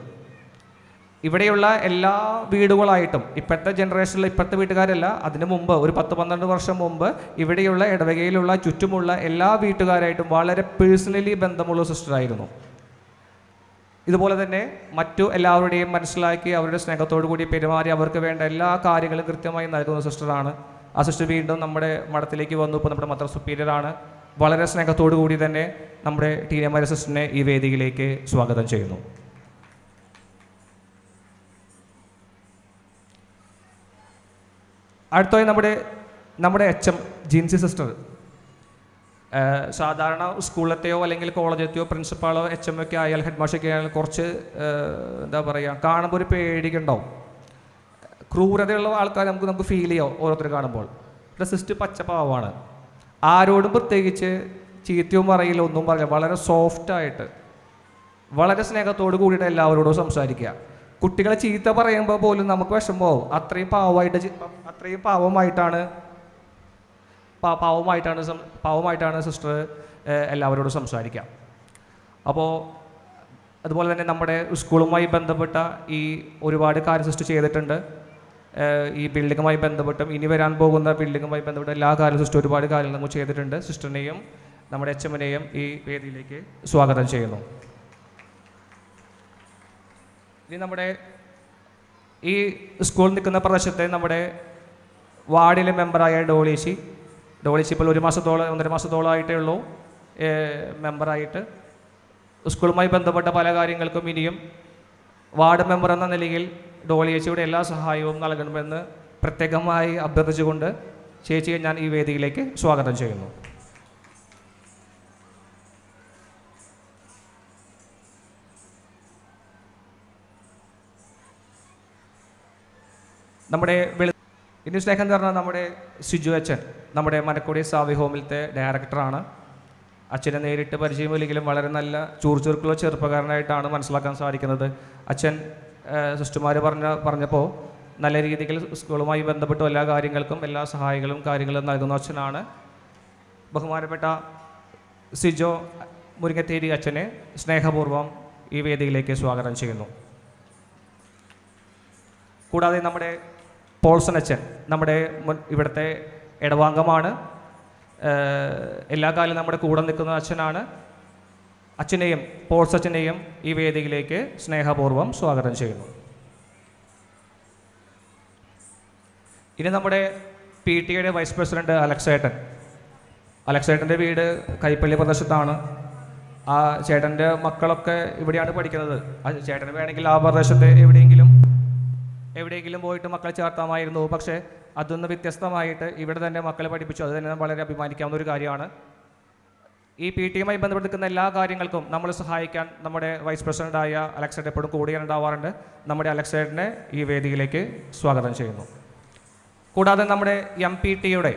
ഇവിടെയുള്ള എല്ലാ വീടുകളായിട്ടും ഇപ്പോഴത്തെ ജനറേഷനിൽ ഇപ്പോഴത്തെ വീട്ടുകാരല്ല, അതിനു മുമ്പ് ഒരു 10-12 വർഷം മുമ്പ് ഇവിടെയുള്ള ഇടവകയിലുള്ള ചുറ്റുമുള്ള എല്ലാ വീട്ടുകാരായിട്ടും വളരെ പേഴ്സണലി ബന്ധമുള്ള സിസ്റ്ററായിരുന്നു. ഇതുപോലെ തന്നെ മറ്റു എല്ലാവരുടെയും മനസ്സിലാക്കി അവരുടെ സ്നേഹത്തോടു കൂടി പെരുമാറി അവർക്ക് വേണ്ട എല്ലാ കാര്യങ്ങളും കൃത്യമായി നൽകുന്ന സിസ്റ്ററാണ്. ആ സിസ്റ്റർ വീണ്ടും നമ്മുടെ മഠത്തിലേക്ക് വന്നു. ഇപ്പോൾ നമ്മുടെ മദർ സുപ്പീരിയറാണ്. വളരെ സ്നേഹത്തോടു കൂടി തന്നെ നമ്മുടെ ടീന മരിയ സിസ്റ്ററിനെ ഈ വേദിയിലേക്ക് സ്വാഗതം ചെയ്യുന്നു. അടുത്തായി നമ്മുടെ HM ജിൻസി സിസ്റ്റർ. സാധാരണ സ്കൂളിലത്തെയോ അല്ലെങ്കിൽ കോളേജത്തെയോ പ്രിൻസിപ്പാളോ HM ഒക്കെ ആയാൽ ഹെഡ് മാസ്റ്ററൊക്കെ ആയാൽ കുറച്ച് എന്താ പറയുക, കാണുമ്പോൾ ഒരു പേടിക്കുണ്ടാവും. ക്രൂരതയുള്ള ആൾക്കാർ നമുക്ക് ഫീൽ ചെയ്യാം ഓരോരുത്തർ കാണുമ്പോൾ. സിസ്റ്റർ പച്ചപ്പാവാണ്. ആരോടും പ്രത്യേകിച്ച് ചീത്തയും പറയില്ല, ഒന്നും പറയില്ല. വളരെ സോഫ്റ്റായിട്ട് വളരെ സ്നേഹത്തോട് കൂടിയിട്ട് എല്ലാവരോടും സംസാരിക്കുക. കുട്ടികളെ ചീത്ത പറയുമ്പോൾ പോലും നമുക്ക് വിഷമമാവും. അത്രയും പാവമായിട്ടാണ് സിസ്റ്റർ എല്ലാവരോടും സംസാരിക്കുക. അപ്പോൾ അതുപോലെ തന്നെ നമ്മുടെ സ്കൂളുമായി ബന്ധപ്പെട്ട ഈ ഒരുപാട് കാര്യം സിസ്റ്റർ ചെയ്തിട്ടുണ്ട്. ഈ ബിൽഡിങ്ങുമായി ബന്ധപ്പെട്ടും ഇനി വരാൻ പോകുന്ന ബിൽഡിങ്ങുമായി ബന്ധപ്പെട്ട എല്ലാ കാര്യങ്ങളും സിസ്റ്റർ ഒരുപാട് കാര്യങ്ങൾ നമ്മൾ ചെയ്തിട്ടുണ്ട്. സിസ്റ്ററിനെയും നമ്മുടെ HMനെയും ഈ വേദിയിലേക്ക് സ്വാഗതം ചെയ്യുന്നു. ഇനി നമ്മുടെ ഈ സ്കൂൾ നിൽക്കുന്ന പ്രദേശത്തെ നമ്മുടെ വാർഡിലെ മെമ്പറായ ഡോളേച്ചി ഇപ്പോൾ 1 മാസത്തോളം 1.5 മാസത്തോളമായിട്ടേ ഉള്ളൂ മെമ്പറായിട്ട്. സ്കൂളുമായി ബന്ധപ്പെട്ട പല കാര്യങ്ങൾക്കും ഇനിയും വാർഡ് മെമ്പർ എന്ന നിലയിൽ ഡോളിയേച്ചിയുടെ എല്ലാ സഹായവും നൽകണമെന്ന് പ്രത്യേകമായി അഭ്യർത്ഥിച്ചുകൊണ്ട് ചേച്ചിയെ ഞാൻ ഈ വേദിയിലേക്ക് സ്വാഗതം ചെയ്യുന്നു. നമ്മുടെ ഇനി സ്നേഹം എന്ന് പറഞ്ഞാൽ നമ്മുടെ സിജു അച്ഛൻ നമ്മുടെ മനക്കുടി സാവി ഹോമിലത്തെ ഡയറക്ടറാണ്. അച്ഛനെ നേരിട്ട് പരിചയമില്ലെങ്കിലും വളരെ നല്ല ചൂർച്ചുറുക്കുള്ള ചെറുപ്പക്കാരനായിട്ടാണ് മനസ്സിലാക്കാൻ സാധിക്കുന്നത്. അച്ഛൻ സിസ്റ്റർമാർ പറഞ്ഞപ്പോൾ നല്ല രീതിയിൽ സ്കൂളുമായി ബന്ധപ്പെട്ട എല്ലാ കാര്യങ്ങൾക്കും എല്ലാ കാര്യങ്ങളും നൽകുന്ന അച്ഛനാണ്. ബഹുമാനപ്പെട്ട സിജോ മുരിങ്ങത്തേരി അച്ഛനെ സ്നേഹപൂർവ്വം ഈ വേദിയിലേക്ക് സ്വാഗതം ചെയ്യുന്നു. കൂടാതെ നമ്മുടെ പോൾസൺ അച്ഛൻ നമ്മുടെ ഇവിടുത്തെ ഇടവാംഗമാണ്. എല്ലാ കാലവും നമ്മുടെ കൂടെ നിൽക്കുന്ന അച്ഛനാണ്. അച്ഛനെയും പോൾസ് അച്ഛനെയും ഈ വേദിയിലേക്ക് സ്നേഹപൂർവ്വം സ്വാഗതം ചെയ്യുന്നു. ഇനി നമ്മുടെ PTA വൈസ് പ്രസിഡന്റ് അലക്സേട്ടൻ്റെ വീട് കൈപ്പള്ളി പ്രദേശത്താണ്. ആ ചേട്ടൻ്റെ മക്കളൊക്കെ ഇവിടെയാണ് പഠിക്കുന്നത്. ചേട്ടന് വേണമെങ്കിൽ ആ പ്രദേശത്തെ എവിടെയെങ്കിലും പോയിട്ട് മക്കളെ ചേർത്താമായിരുന്നു. പക്ഷേ അതൊന്ന് വ്യത്യസ്തമായിട്ട് ഇവിടെ തന്നെ മക്കളെ പഠിപ്പിച്ചു. അത് തന്നെ വളരെ അഭിമാനിക്കാവുന്ന ഒരു കാര്യമാണ്. ഈ PTA ബന്ധപ്പെട്ട് നിൽക്കുന്ന എല്ലാ കാര്യങ്ങൾക്കും നമ്മൾ സഹായിക്കാൻ നമ്മുടെ വൈസ് പ്രസിഡൻ്റായ അലക്സേട്ടൻ എപ്പോഴും കൂടെ ഉണ്ടാവാറുണ്ട്. നമ്മുടെ അലക്സേട്ടനെ ഈ വേദിയിലേക്ക് സ്വാഗതം ചെയ്യുന്നു. കൂടാതെ നമ്മുടെ MPTയുടെ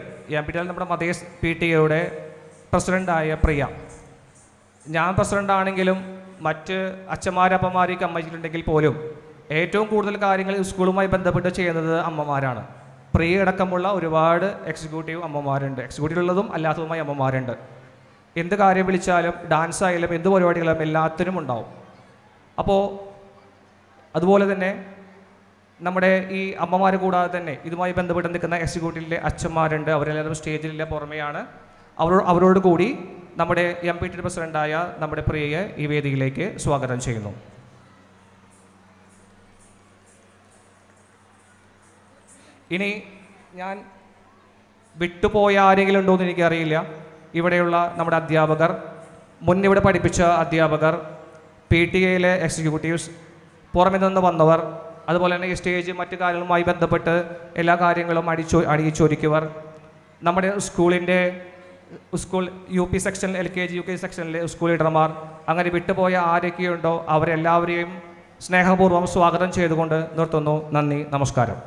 നമ്മുടെ മതേസ് PTA പ്രസിഡൻ്റായ പ്രിയ. ഞാൻ പ്രസിഡൻ്റാണെങ്കിലും മറ്റ് അച്ഛന്മാരപ്പന്മാർ കമ്മിറ്റിയിലുണ്ടെങ്കിൽ പോലും ഏറ്റവും കൂടുതൽ കാര്യങ്ങൾ സ്കൂളുമായി ബന്ധപ്പെട്ട് ചെയ്യുന്നത് അമ്മമാരാണ്. പ്രിയ അടക്കമുള്ള ഒരുപാട് എക്സിക്യൂട്ടീവ് അമ്മമാരുണ്ട്. എക്സിക്യൂട്ടീവുള്ളതും അല്ലാത്തതുമായ അമ്മമാരുണ്ട്. എന്ത് കാര്യം വിളിച്ചാലും ഡാൻസ് ആയാലും എന്ത് പരിപാടികളും എല്ലാത്തിനും ഉണ്ടാവും. അപ്പോൾ അതുപോലെ തന്നെ നമ്മുടെ ഈ അമ്മമാർ കൂടാതെ തന്നെ ഇതുമായി ബന്ധപ്പെട്ട് നിൽക്കുന്ന എക്സിക്യൂട്ടീവിലെ അച്ഛന്മാരുണ്ട്. അവരെല്ലാവരും സ്റ്റേജിലെ പുറമെയാണ്. അവരോട് കൂടി നമ്മുടെ MPT പ്രസിഡൻ്റായ നമ്മുടെ പ്രിയയെ ഈ വേദിയിലേക്ക് സ്വാഗതം ചെയ്യുന്നു. ഇനി ഞാൻ വിട്ടുപോയ ആരെങ്കിലും ഉണ്ടോ എന്ന് എനിക്കറിയില്ല. ഇവിടെയുള്ള നമ്മുടെ അധ്യാപകർ, മുന്നിവിടെ പഠിപ്പിച്ച അധ്യാപകർ, PTA എക്സിക്യൂട്ടീവ്സ്, പുറമെ നിന്ന് വന്നവർ, അതുപോലെ തന്നെ ഈ സ്റ്റേജ് മറ്റു കാര്യങ്ങളുമായി ബന്ധപ്പെട്ട് എല്ലാ കാര്യങ്ങളും അണിയിച്ചൊരുക്കിയവർ, നമ്മുടെ സ്കൂൾ UP സെക്ഷനിൽ LKG UKG സെക്ഷനിലെ സ്കൂൾ ലീഡർമാർ, അങ്ങനെ വിട്ടുപോയ ആരൊക്കെയുണ്ടോ അവരെല്ലാവരെയും സ്നേഹപൂർവ്വം സ്വാഗതം ചെയ്തുകൊണ്ട് നിർത്തുന്നു. നന്ദി, നമസ്കാരം.